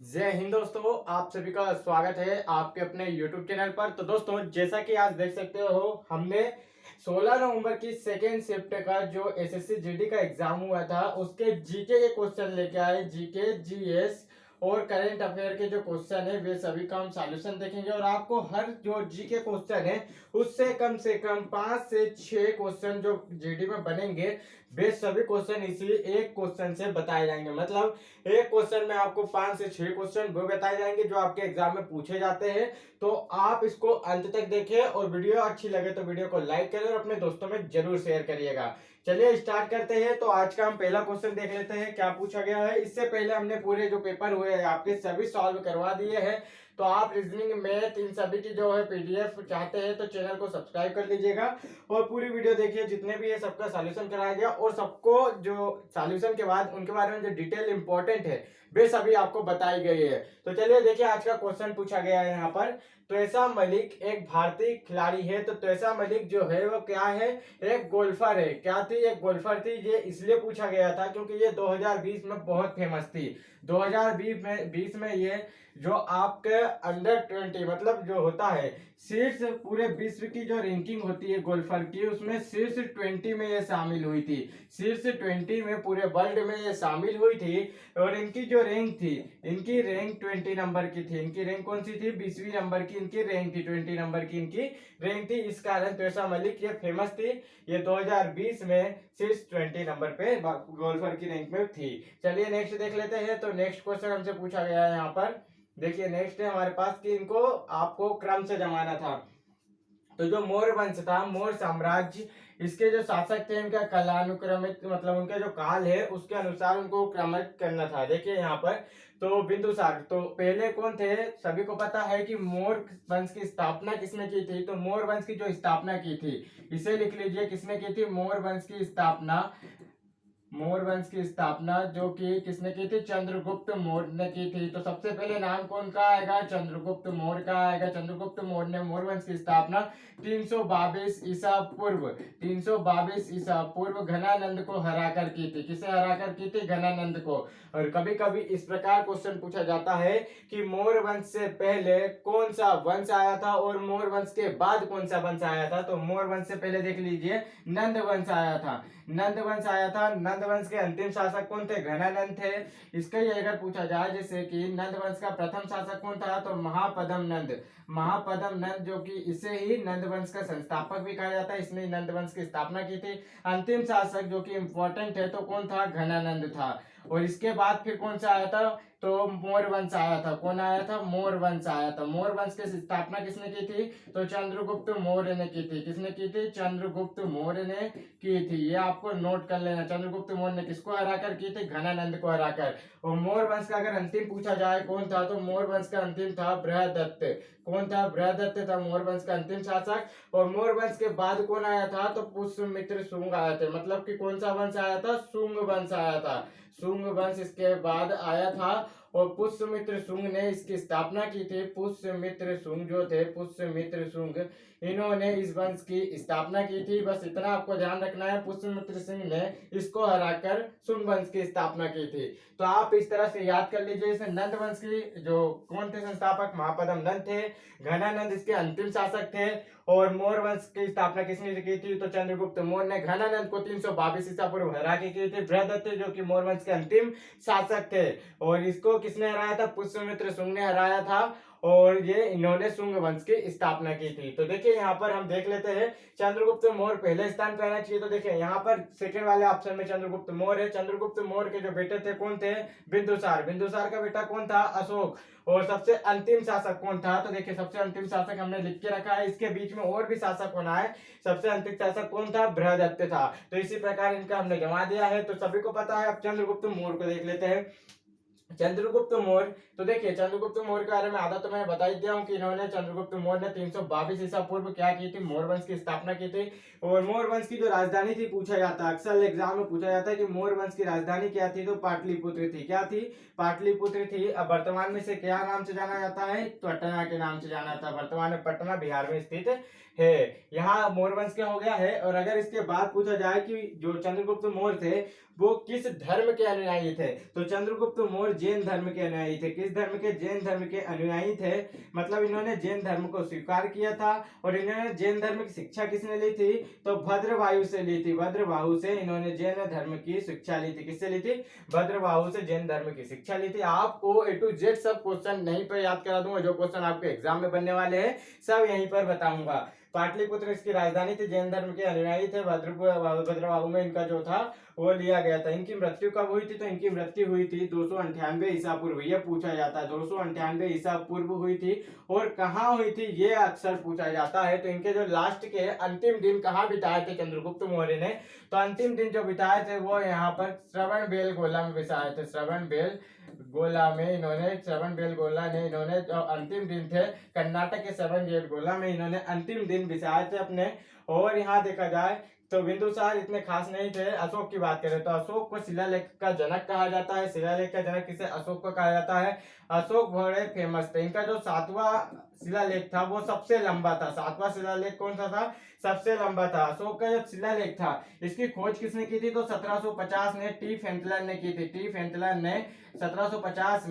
जय हिंद दोस्तों, आप सभी का स्वागत है आपके अपने YouTube चैनल पर। तो दोस्तों, जैसा कि आज देख सकते हो, हमने 16 नवंबर की सेकेंड शिफ्ट का जो एसएससी जीडी का एग्जाम हुआ था उसके जीके के क्वेश्चन लेके आए। जीके, जीएस और करंट अफेयर के जो क्वेश्चन है वे सभी का हम सॉल्यूशन देखेंगे और आपको हर जो जीके क्वेश्चन है उससे कम 5 से 6 क्वेश्चन जो जीडी में बनेंगे वे सभी क्वेश्चन इसी एक क्वेश्चन से बताए जाएंगे। मतलब एक क्वेश्चन में आपको 5 से 6 क्वेश्चन वो बताए जाएंगे जो आपके एग्जाम में पूछे जाते हैं। तो आप इसको अंत तक देखें और वीडियो अच्छी लगे तो वीडियो को लाइक करें और अपने दोस्तों में जरूर शेयर करिएगा। चलिए स्टार्ट करते हैं। तो आज का हम पहला क्वेश्चन देख लेते हैं क्या पूछा गया है। इससे पहले हमने पूरे जो पेपर हुए हैं आपके सभी सॉल्व करवा दिए हैं। तो आप रीजनिंग, मैथ इन सभी की जो है पीडीएफ चाहते हैं तो चैनल को सब्सक्राइब कर लीजिएगा और पूरी वीडियो देखिए। जितने भी है सबका सॉल्यूशन कराया गया और सबको जो सॉल्यूशन के बाद उनके बारे में जो डिटेल इंपॉर्टेंट है वे सभी आपको बताई गई है। तो चलिए देखिए, आज का क्वेश्चन पूछा गया है यहाँ पर। त्वेसा मलिक एक भारतीय खिलाड़ी है। तो त्वेसा मलिक जो है वो क्या है? एक गोल्फर है। क्या थी? एक गोल्फर थी। ये इसलिए पूछा गया था क्योंकि ये 2020 में बहुत फेमस थी। 2020 में ये जो आपके अंडर 20 मतलब जो होता है शीर्ष पूरे विश्व की जो रैंकिंग होती है गोल्फर की, उसमें शीर्ष 20 में ये शामिल हुई थी। शीर्ष 20 में पूरे वर्ल्ड में ये शामिल हुई थी। और इनकी जो रैंक थी, इनकी रैंक 20 नंबर की थी। इनकी रैंक कौन सी थी? 20वीं नंबर की इनकी रैंक थी। 20 नंबर की इनकी रैंक थी। इस कारण त्वेसा मलिक ये फेमस थी। ये 2020 में शीर्ष 20 नंबर पे गोल्फर की रैंक में थी। चलिए नेक्स्ट देख लेते हैं। तो नेक्स्ट क्वेश्चन हमसे पूछा गया है यहाँ पर। देखिए नेक्स्ट है हमारे पास कि इनको आपको क्रम से जमाना था। तो जो मौर्य वंश था, मौर्य साम्राज्य, इसके जो शासक थे इनका कालानुक्रमित मतलब उनका जो काल है उसके अनुसार उनको क्रमित करना था। देखिए यहाँ पर तो बिंदुसार तो पहले कौन थे? सभी को पता है कि मौर्य वंश की स्थापना किसने की थी? तो मौर्य वंश की जो स्थापना की थी, इसे लिख लीजिए, किसने की थी? मौर्य वंश की स्थापना, मौर्य वंश की स्थापना जो कि किसने की थी? चंद्रगुप्त मौर्य ने की थी। तो सबसे पहले नाम कौन का आएगा? चंद्रगुप्त मौर्य का आएगा। चंद्रगुप्त मौर्य ने मौर्य वंश की स्थापना 322 ईसा पूर्व, 322 ईसा पूर्व घनानंद को हराकर की थी। किसे हराकर की थी? घनानंद को। और कभी कभी इस प्रकार क्वेश्चन पूछा जाता है कि मौर्य वंश से पहले कौन सा वंश आया था और मौर्य वंश के बाद कौन सा वंश आया था। तो मौर्य वंश से पहले देख लीजिए नंद वंश आया था। नंद वंश आया था। नंद वंश के अंतिम शासक कौन थे? घनानंद थे। इसका ही अगर पूछा जाए जैसे कि नंद वंश का प्रथम शासक कौन था, तो महापद्म नंद। महापद्म नंद जो कि इसे ही नंद वंश का संस्थापक भी कहा जाता है, इसने नंद वंश की स्थापना की थी। अंतिम शासक जो कि इंपॉर्टेंट है तो कौन था? घनानंद था। और इसके बाद फिर कौन सा आया था? तो मौर्य वंश आया था। कौन आया था? मौर्य वंश आया था। मौर्य वंश की स्थापना किसने की थी? तो चंद्रगुप्त मौर्य ने की थी। किसने की थी? चंद्रगुप्त मौर्य ने की थी। ये आपको नोट कर लेना। चंद्रगुप्त मौर्य ने किसको हराकर की थी? घनानंद को हराकर। और मौर्य वंश का अगर अंतिम पूछा जाए कौन था, तो मौर्य वंश का अंतिम था बृहदत्त। कौन था? बृहदत्त था मौर्य वंश का अंतिम शासक। और मौर्य वंश के बाद कौन आया था? तो पुष्यमित्र शुंग आया थे। मतलब कि कौन सा वंश आया था? शुंग वंश आया था। शुंग वंश इसके बाद आया था और पुष्यमित्र शुंग ने इसकी स्थापना की थी। पुष्यमित्र शुंग जो थे, पुष्यमित्र शुंग, इन्होंने इस वंश की स्थापना की थी। बस इतना आपको ध्यान रखना है, पुष्यमित्र सिंह ने इसको हराकर शुंग वंश की स्थापना की थी। तो आप इस तरह से याद कर लीजिए। इसे नंद वंश की जो कौन थे संस्थापक? महापद्म नंद थे। घनानंद इसके अंतिम शासक थे। और मौर्य वंश की स्थापना किसने की थी? तो चंद्रगुप्त मौर्य ने घनानंद को 322 ईसा पूर्व हरा के की थी। बृहदत्त जो कि मौर्य वंश के अंतिम शासक थे, और इसको किसने हराया था? पुष्यमित्र शुंग ने हराया था। और ये इन्होंने शुंग वंश की स्थापना की थी। तो देखिए यहाँ पर हम देख लेते हैं चंद्रगुप्त मौर्य पहले स्थान पर आना चाहिए। तो देखिए यहाँ पर सेकंड वाले ऑप्शन में चंद्रगुप्त मौर्य है। चंद्रगुप्त मौर्य के जो बेटे थे कौन थे? बिंदुसार। बिंदुसार का बेटा कौन था? अशोक। और सबसे अंतिम शासक कौन था? तो देखिए सबसे अंतिम शासक हमने लिख के रखा है। इसके बीच में और भी शासक होना है। सबसे अंतिम शासक कौन था? बृहदत्त था। तो इसी प्रकार इनका हमने जमा दिया है। तो सभी को पता है। अब चंद्रगुप्त मौर्य को देख लेते हैं। चंद्रगुप्त मौर्य, तो देखिए चंद्रगुप्त मौर्य के बारे में आधा तो मैंने बता ही दिया हूं कि इन्होंने चंद्रगुप्त मौर्य ने 322 ईसा पूर्व क्या की थी? मौर्य वंश की स्थापना की थी। और मौर्य वंश की जो राजधानी थी, पूछा जाता है अक्सर एग्जाम में पूछा जाता है कि मौर्य वंश की राजधानी क्या थी? तो पाटलिपुत्र थी। क्या थी? पाटलिपुत्र थी। अब वर्तमान में से क्या नाम से जाना जाता है? पटना के नाम से जाना जाता है। वर्तमान में पटना बिहार में स्थित है। यहाँ मौर्य वंश क्या हो गया है। और अगर इसके बाद पूछा जाए कि जो चंद्रगुप्त मौर्य थे वो किस धर्म के अनुयायी थे? तो चंद्रगुप्त मौर्य जैन धर्म के अनुयायी थे। किस धर्म के? जैन धर्म के अनुयायी थे। मतलब इन्होंने जैन धर्म को स्वीकार किया था। और इन्होंने जैन धर्म की शिक्षा किसने ली थी? तो भद्रवायु से ली थी। भद्रवाहु से इन्होंने जैन धर्म की शिक्षा ली थी। किससे ली थी? भद्रवाहु से जैन धर्म की शिक्षा ली थी। आपको A to Z सब क्वेश्चन नहीं पर याद करा दूंगा, जो क्वेश्चन आपके एग्जाम में बनने वाले हैं सब यहीं पर बताऊंगा। पाटलिपुत्र इसकी राजधानी थी। जैन धर्म के अनुयायी थे। भद्रवाहु में इनका जो था वो लिया गया था। इनकी मृत्यु कब हुई थी? तो इनकी मृत्यु हुई थी 298 ईसा पूर्व। ये पूछा जाता है 298 ईसा पूर्व हुई थी। और कहाँ हुई थी ये अक्सर पूछा जाता है। तो इनके जो लास्ट के अंतिम दिन कहाँ बिताए थे चंद्रगुप्त मौर्य ने? तो अंतिम दिन जो बिताए थे वो यहाँ पर श्रवणबेलगोला में बिताए थे। श्रवणबेलगोला में इन्होंने जो अंतिम दिन थे कर्नाटक के श्रवणबेलगोला में इन्होंने अंतिम दिन बिताए थे अपने। और यहाँ देखा जाए तो बिंदुसार इतने खास नहीं थे। अशोक की बात करें तो अशोक को शिलालेख का जनक कहा जाता है। शिलालेख का जनक किसे? अशोक को कहा जाता है। अशोक बड़े फेमस थे। इनका जो 7वां शिलालेख था वो सबसे लंबा था। 7वां शिलालेख कौन सा था? सबसे लंबा था। अशोक का जो शिलालेख था इसकी खोज किसने की थी? तो 1750 में टी फेंटलर ने की थी। टी फेंटलर ने 1750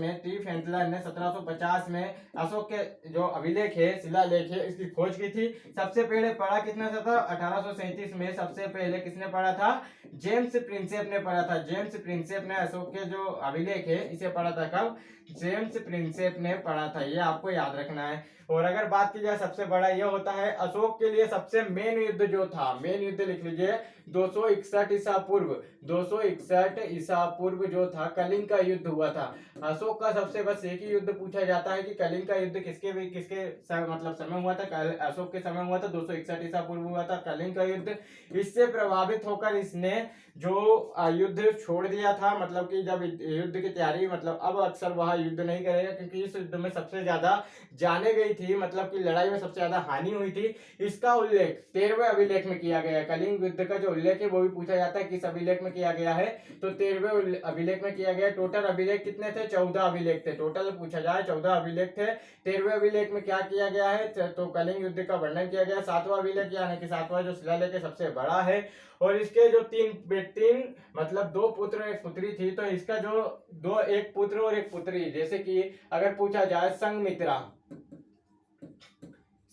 में अशोक के जो अभिलेख है, शिलालेख है, इसकी खोज की थी। सबसे पहले पढ़ा कितना था? 1837 में सबसे पहले किसने पढ़ा था? जेम्स प्रिंसेप ने पढ़ा था। जेम्स प्रिंसेप ने अशोक के जो अभिलेख है इसे पढ़ा था। कब? जेम्स प्रिंसेप ने पढ़ा था। ये आपको याद रखना है। और अगर बात की जाए सबसे बड़ा ये होता है अशोक के लिए सबसे मेन युद्ध जो था, मेन युद्ध लिख लीजिए 261 ईसा पूर्व। 261 ईसा पूर्व जो था कलिंग का युद्ध हुआ था। अशोक का सबसे बस एक ही युद्ध पूछा जाता है कि कलिंग का युद्ध किसके मतलब समय हुआ था? अशोक के समय हुआ था। 261 ईसा पूर्व हुआ था कलिंग का युद्ध। इससे प्रभावित होकर इसने जो युद्ध छोड़ दिया था, मतलब कि जब युद्ध की तैयारी, मतलब अब अक्सर वह युद्ध नहीं करेगा क्योंकि इस युद्ध में सबसे ज्यादा जाने गई थी, मतलब कि लड़ाई में सबसे ज्यादा हानि हुई थी। इसका उल्लेख 13वें अभिलेख में किया गया है। कलिंग युद्ध का जो उल्लेख है वो भी पूछा जाता है किस अभिलेख में किया गया है? तो 13वें अभिलेख में किया गया। टोटल अभिलेख कितने थे? 14 अभिलेख थे। टोटल पूछा जाए 14 अभिलेख थे। 13वें अभिलेख में क्या किया गया है? तो कलिंग युद्ध का वर्णन किया गया। 7वां अभिलेख यानी कि 7वां जो शिलालेख है सबसे बड़ा है। और इसके जो तीन मतलब 2 पुत्र एक पुत्री थी। तो इसका जो एक पुत्र और एक पुत्री, जैसे कि अगर पूछा जाए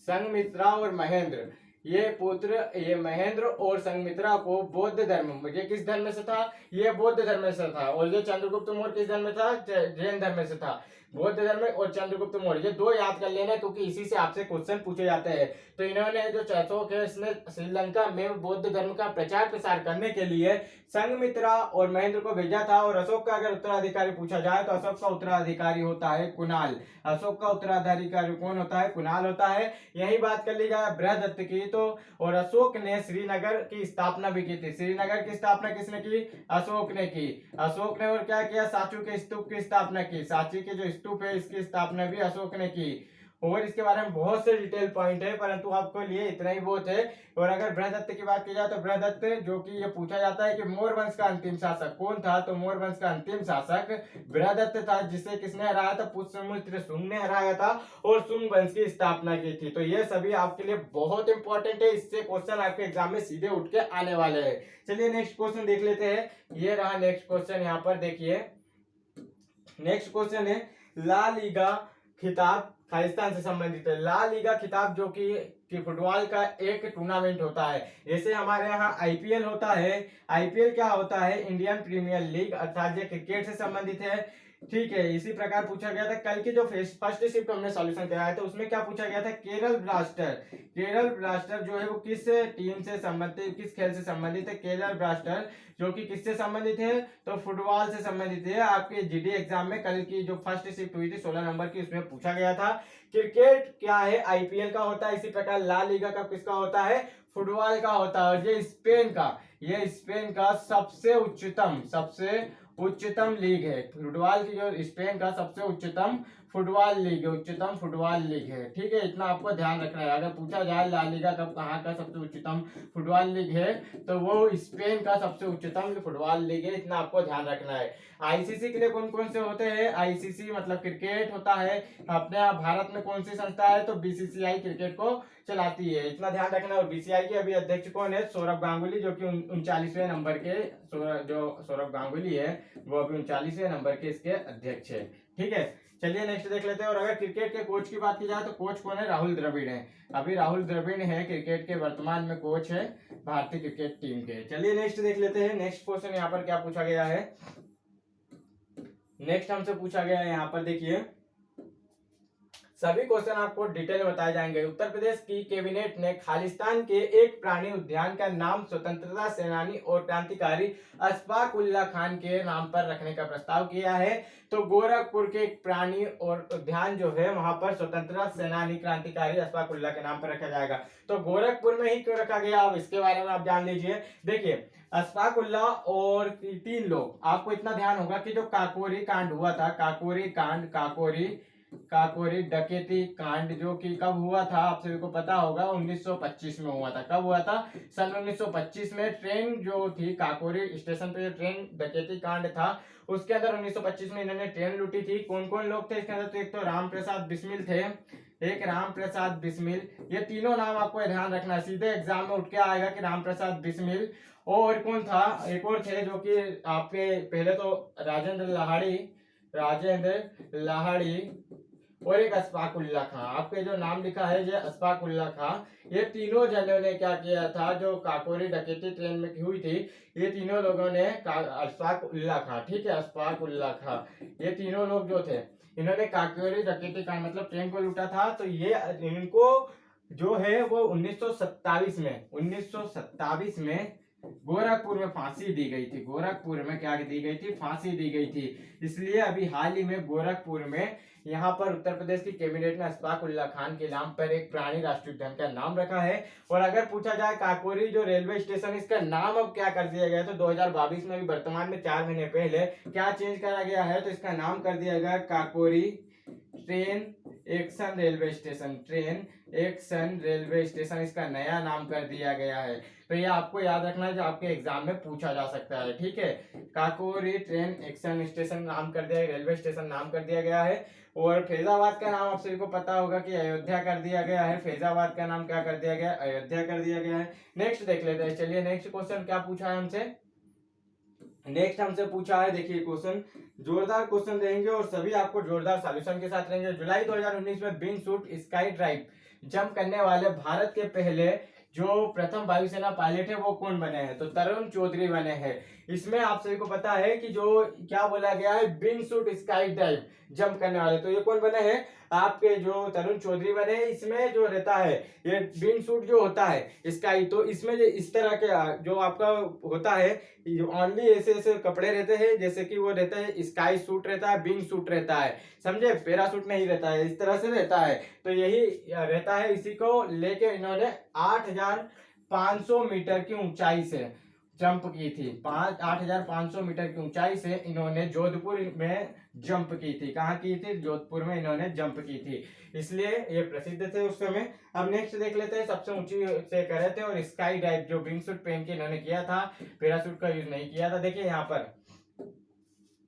संघमित्रा और महेंद्र, ये महेंद्र और संघमित्रा को बौद्ध धर्म, ये किस धर्म से था? ये बौद्ध धर्म से था। और ये चंद्रगुप्त मौर्य किस धर्म में था? जैन धर्म से था। बौद्ध धर्म और चंद्रगुप्त मौर्य, ये 2 याद कर लेना क्योंकि इसी से आपसे क्वेश्चन पूछे जाते हैं। तो इन्होंने जो अशोक है इसने श्रीलंका में बौद्ध धर्म का प्रचार प्रसार करने के लिए संघमित्रा और महेंद्र को भेजा था। और अशोक का अगर उत्तराधिकारी पूछा जाए तो अशोक का उत्तराधिकारी होता है कुणाल। अशोक का उत्तराधिकारी कौन होता है? कुणाल होता है। यही बात कर ली जाए बृहदत्त की तो, और अशोक ने श्रीनगर की स्थापना भी की थी। श्रीनगर की स्थापना किसने की? अशोक ने की। अशोक ने और क्या किया? सांची के स्तूप की स्थापना की। सांची के जो स्तूप है इसकी स्थापना भी अशोक ने की। और इसके बारे में बहुत से डिटेल पॉइंट है परंतु आपको लिए इतना ही बहुत है। और अगर बृहदत्त की बात की जाए तो बृहदत्त, जो कि ये पूछा जाता है कि मौर्य वंश का अंतिम शासक कौन था? तो मौर्य वंश का अंतिम शासक बृहदत्त था, जिसे किसने हराया था? पुष्यमित्र शुंग ने हराया था और शुंग वंश की स्थापना की थी। तो ये सभी आपके लिए बहुत इंपॉर्टेंट है। इससे क्वेश्चन आपके एग्जाम में सीधे उठ के आने वाले हैं। चलिए नेक्स्ट क्वेश्चन देख लेते हैं। ये रहा नेक्स्ट क्वेश्चन, यहाँ पर देखिए नेक्स्ट क्वेश्चन है ला लीगा खिताब खालिस्तान से संबंधित है। ला लीगा खिताब जो कि फुटबॉल का एक टूर्नामेंट होता है। जैसे हमारे यहाँ आईपीएल होता है। आईपीएल क्या होता है? इंडियन प्रीमियर लीग, अर्थात ये क्रिकेट से संबंधित है। ठीक है, इसी प्रकार पूछा गया था। कल की जो फर्स्ट शिफ्ट हमने सॉल्यूशन कराया था उसमें क्या पूछा गया था? केरल ब्लास्टर जो है वो किस टीम से संबंधित, किस खेल से संबंधित है? केरल ब्लास्टर जो कि किससे संबंधित है? तो फुटबॉल से संबंधित है। आपके जीडी एग्जाम में कल की जो फर्स्ट शिफ्ट हुई थी 16 नंबर की, उसमें पूछा गया था। क्रिकेट क्या है? आईपीएल का होता है। इसी प्रकार ला लीगा का किसका होता है? फुटबॉल का होता है। और ये स्पेन का सबसे उच्चतम लीग है। फुटबॉल की जो स्पेन का सबसे उच्चतम फुटबॉल लीग है। ठीक है, इतना आपको ध्यान रखना है। अगर पूछा जाए ला लीगा कब कहाँ का सबसे उच्चतम फुटबॉल लीग है तो वो स्पेन का सबसे उच्चतम फुटबॉल लीग है। इतना आपको ध्यान रखना है। आईसीसी के लिए कौन कौन से होते हैं? आईसीसी मतलब क्रिकेट होता है। अपने भारत में कौन सी संस्था है? तो बीसीसीआई क्रिकेट को चलाती है, इतना ध्यान रखना। और बीसीसीआई के अभी अध्यक्ष कौन है? सौरभ गांगुली, जो कि 39वें नंबर के जो सौरभ गांगुली है वो अभी 39वें नंबर के इसके अध्यक्ष है। ठीक है, चलिए नेक्स्ट देख लेते हैं। और अगर क्रिकेट के कोच की बात की जाए तो कोच कौन है? राहुल द्रविड़ है। अभी राहुल द्रविड़ है क्रिकेट के वर्तमान में कोच है भारतीय क्रिकेट टीम के। चलिए नेक्स्ट देख लेते हैं। नेक्स्ट क्वेश्चन यहाँ पर क्या पूछा गया है? नेक्स्ट हमसे पूछा गया है यहाँ पर, देखिए सभी क्वेश्चन आपको डिटेल में बताए जाएंगे। उत्तर प्रदेश की कैबिनेट ने खालिस्तान के एक प्राणी उद्यान का नाम स्वतंत्रता सेनानी और क्रांतिकारी अशफाक उल्लाह खान के नाम पर रखने का प्रस्ताव किया है। तो गोरखपुर के एक प्राणी और उद्यान जो है वहां पर स्वतंत्रता सेनानी क्रांतिकारी अशफाक उल्लाह के नाम पर रखा जाएगा। तो गोरखपुर में ही क्यों रखा गया, अब इसके बारे में आप जान लीजिए। देखिए अशफाक उल्लाह और 3 लोग, आपको इतना ध्यान होगा कि जो काकोरी कांड हुआ था, काकोरी डकैती कांड, जो कि कब हुआ था आप सभी को पता होगा, 1925 में हुआ था। कब हुआ था? सन 1925 में। ट्रेन जो थी काकोरी स्टेशन पे, ट्रेन डकैती कांड था उसके अंदर 1925 में इन्होंने ट्रेन लूटी थी। कौन कौन लोग थे इसके अंदर? तो एक तो राम प्रसाद बिस्मिल थे, एक राम प्रसाद बिस्मिल, ये तीनों नाम आपको ध्यान रखना, सीधे एग्जाम में उठ के आएगा कि राम प्रसाद बिस्मिल। और कौन था? एक और थे जो कि आपके पहले तो राजेंद्र लाहाड़ी और एक अशफाक उल्लाह खां। आपके जो नाम लिखा है ये अशफाक उल्लाह खां, ये तीनों जनों ने क्या किया था? जो काकोरी डकैती ट्रेन में हुई थी, ये तीनों लोगों ने, अशफाक उल्लाह खां, ठीक है, अशफाक उल्लाह खां, ये तीनों लोग जो थे इन्होंने काकोरी डकैती कांड मतलब ट्रेन को लूटा था। तो ये इनको जो है वो 1927 में गोरखपुर में फांसी दी गई थी। गोरखपुर में क्या दी गई थी? फांसी दी गई थी। इसलिए अभी हाल ही में गोरखपुर में यहाँ पर उत्तर प्रदेश की कैबिनेट ने अशफाक उल्लाह खान के नाम पर एक प्राणी राष्ट्रीय उद्यान का नाम रखा है। और अगर पूछा जाए काकोरी जो रेलवे स्टेशन, इसका नाम अब क्या कर दिया गया? तो 2022 में भी वर्तमान में 4 महीने पहले क्या चेंज करा गया है? तो इसका नाम कर दिया गया Kakori train action railway station. Train action railway station इसका नया नाम कर दिया गया है। तो ये आपको याद रखना है, जो आपके एग्जाम में पूछा जा सकता है। ठीक है, काकोरी ट्रेन एक्शन स्टेशन नाम कर दिया, रेलवे स्टेशन नाम कर दिया गया है। और फैजाबाद का नाम आप सभी को पता होगा कि अयोध्या कर दिया गया है। फैजाबाद का नाम क्या कर दिया गया? अयोध्या कर दिया गया है। नेक्स्ट देख लेते हैं। चलिए नेक्स्ट क्वेश्चन क्या पूछा है हमसे? नेक्स्ट हमसे पूछा है, देखिए क्वेश्चन जोरदार क्वेश्चन रहेंगे और सभी आपको जोरदार सॉल्यूशन के साथ रहेंगे। जुलाई 2019 में wing suit sky drive jump करने वाले भारत के पहले जो प्रथम वायुसेना पायलट है वो कौन बने हैं? तो तरुण चौधरी बने हैं। इसमें आप सभी को पता है कि जो क्या बोला गया है, wing suit sky drive jump करने वाले, तो ये कौन बने हैं? आपके जो तरुण चौधरी बने। इसमें जो रहता है ये विंग सूट जो होता है स्काई, तो इसमें जो इस तरह के जो आपका होता है ओनली ऐसे ऐसे कपड़े रहते हैं, जैसे कि वो रहता है स्काई सूट रहता है, विंग सूट रहता है, समझे, पैरासूट नहीं रहता है, इस तरह से रहता है। तो यही रहता है, इसी को लेके इन्होंने 8500 मीटर की ऊंचाई से जंप की थी। 8500 मीटर की ऊंचाई से इन्होंने जोधपुर में जंप की थी। कहाँ की थी? जोधपुर में इन्होंने जंप की थी, इसलिए ये प्रसिद्ध थे उस समय। अब नेक्स्ट देख लेते हैं, सबसे ऊंची से कर रहे थे और स्काई डाइव जो विंग सूट पहन के इन्होंने किया था, पैरासूट का यूज नहीं किया था। देखिए यहाँ पर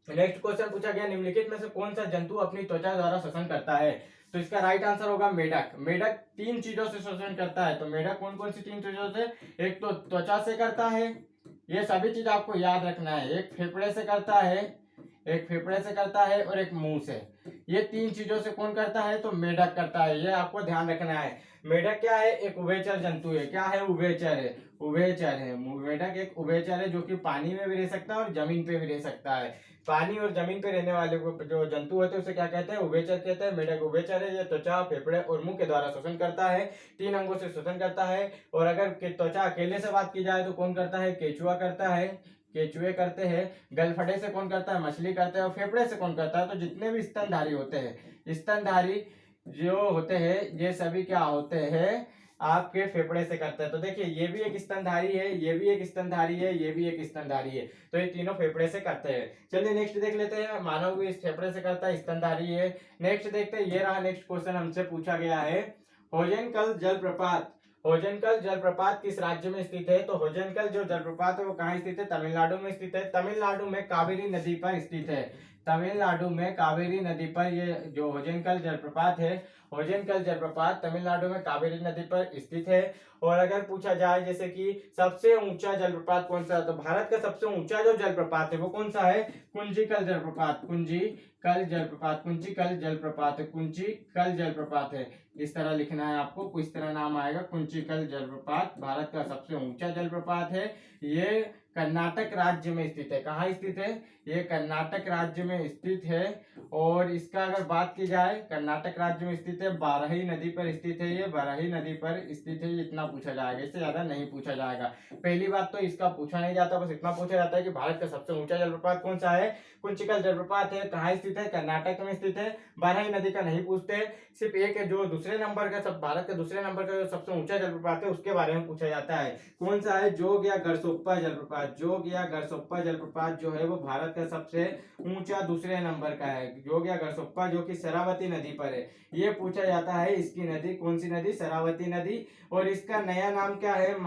नेक्स्ट क्वेश्चन पूछा गया, निम्नलिखित में से कौन सा जंतु अपनी त्वचा द्वारा श्वसन करता है? तो इसका राइट आंसर होगा मेढक। मेढक 3 चीजों से श्वसन करता है। तो मेढक कौन कौन सी 3 चीजों से? एक तो त्वचा से करता है, ये सभी चीज आपको याद रखना है, एक फेफड़े से करता है, एक फेफड़े से करता है और एक मुंह से। ये 3 चीजों से कौन करता है? तो मेढक करता है, ये आपको ध्यान रखना है। मेढक क्या है? एक उभयचर जंतु है। क्या है? उभयचर है, उभयचर है। मेढक एक उभयचर है जो कि पानी में भी रह सकता है और जमीन पे भी रह सकता है। पानी और जमीन पे रहने वाले को जो जंतु होते हैं उसे क्या कहते हैं? उभयचर कहते हैं। मेढक उभयचर है, ये त्वचा, फेफड़े और मुंह के द्वारा श्वसन करता है, 3 अंगों से श्वसन करता है। और अगर त्वचा अकेले से बात की जाए तो कौन करता है? केचुआ करता है, केचुए करते हैं। गलफड़े से कौन करता है? मछली करते हैं। और फेफड़े से कौन करता है? तो जितने भी स्तनधारी होते हैं, स्तनधारी जो होते हैं ये सभी क्या होते हैं? आपके फेफड़े से करते हैं। तो देखिए ये भी एक स्तनधारी है, ये भी एक स्तनधारी है, ये भी एक स्तनधारी है, तो ये तीनों फेफड़े से करते हैं। चलिए नेक्स्ट देख लेते हैं, मानव भी इस फेफड़े से करता है, स्तनधारी है। नेक्स्ट देखते हैं, ये रहा नेक्स्ट क्वेश्चन हमसे पूछा गया है, होजेनकल जलप्रपात होजनकल जलप्रपात किस राज्य में स्थित है? तो होजनकल जो जलप्रपात है वो कहाँ स्थित है? तमिलनाडु में स्थित है। तमिलनाडु में कावेरी नदी पर स्थित है। तमिलनाडु में कावेरी नदी पर ये जो होजनकल जलप्रपात है, होजनकल जलप्रपात तमिलनाडु में कावेरी नदी पर स्थित है। और अगर पूछा जाए जैसे कि सबसे ऊंचा जलप्रपात कौन सा है, तो भारत का सबसे ऊंचा जो जलप्रपात है वो कौन सा है? कुंजीकल जलप्रपात। कुंजीकल जलप्रपात, कुंजीकल जलप्रपात है, कुंजीकल जलप्रपात है। इस तरह लिखना है आपको, इस तरह नाम आएगा, कुंचिकल जलप्रपात भारत का सबसे ऊंचा जलप्रपात है। ये कर्नाटक राज्य में स्थित है। कहाँ स्थित है? ये कर्नाटक राज्य में स्थित है। और इसका अगर बात की जाए, कर्नाटक राज्य में स्थित है, बाराही नदी पर स्थित है। ये बाराही नदी पर स्थित है। इतना पूछा जाएगा, इससे ज्यादा नहीं पूछा जाएगा। पहली बात तो इसका पूछा नहीं जाता, बस इतना पूछा जाता है कि भारत का सबसे ऊंचा जलप्रपात कौन सा है? कुंचिकल जलप्रपात है। कहाँ स्थित है? कर्नाटक में स्थित है। बाराही नदी का नहीं पूछते, सिर्फ एक है जो दूसरे नंबर का, सब भारत के दूसरे नंबर का जो सबसे ऊंचा जलप्रपात है उसके बारे में पूछा जाता है। कौन सा है? जोग या गरसोप्पा जलप्रपात। जोग या गरसोप्पा जलप्रपात जो है वो भारत का सबसे ऊंचा दूसरे नंबर का है। जोग या गरसोप्पा जो कि शरावती नदी पर है। ये पूछा जाता है, इसकी नदी कौन सी नदी? शरावती नदी। और इसका नया नाम क्या है?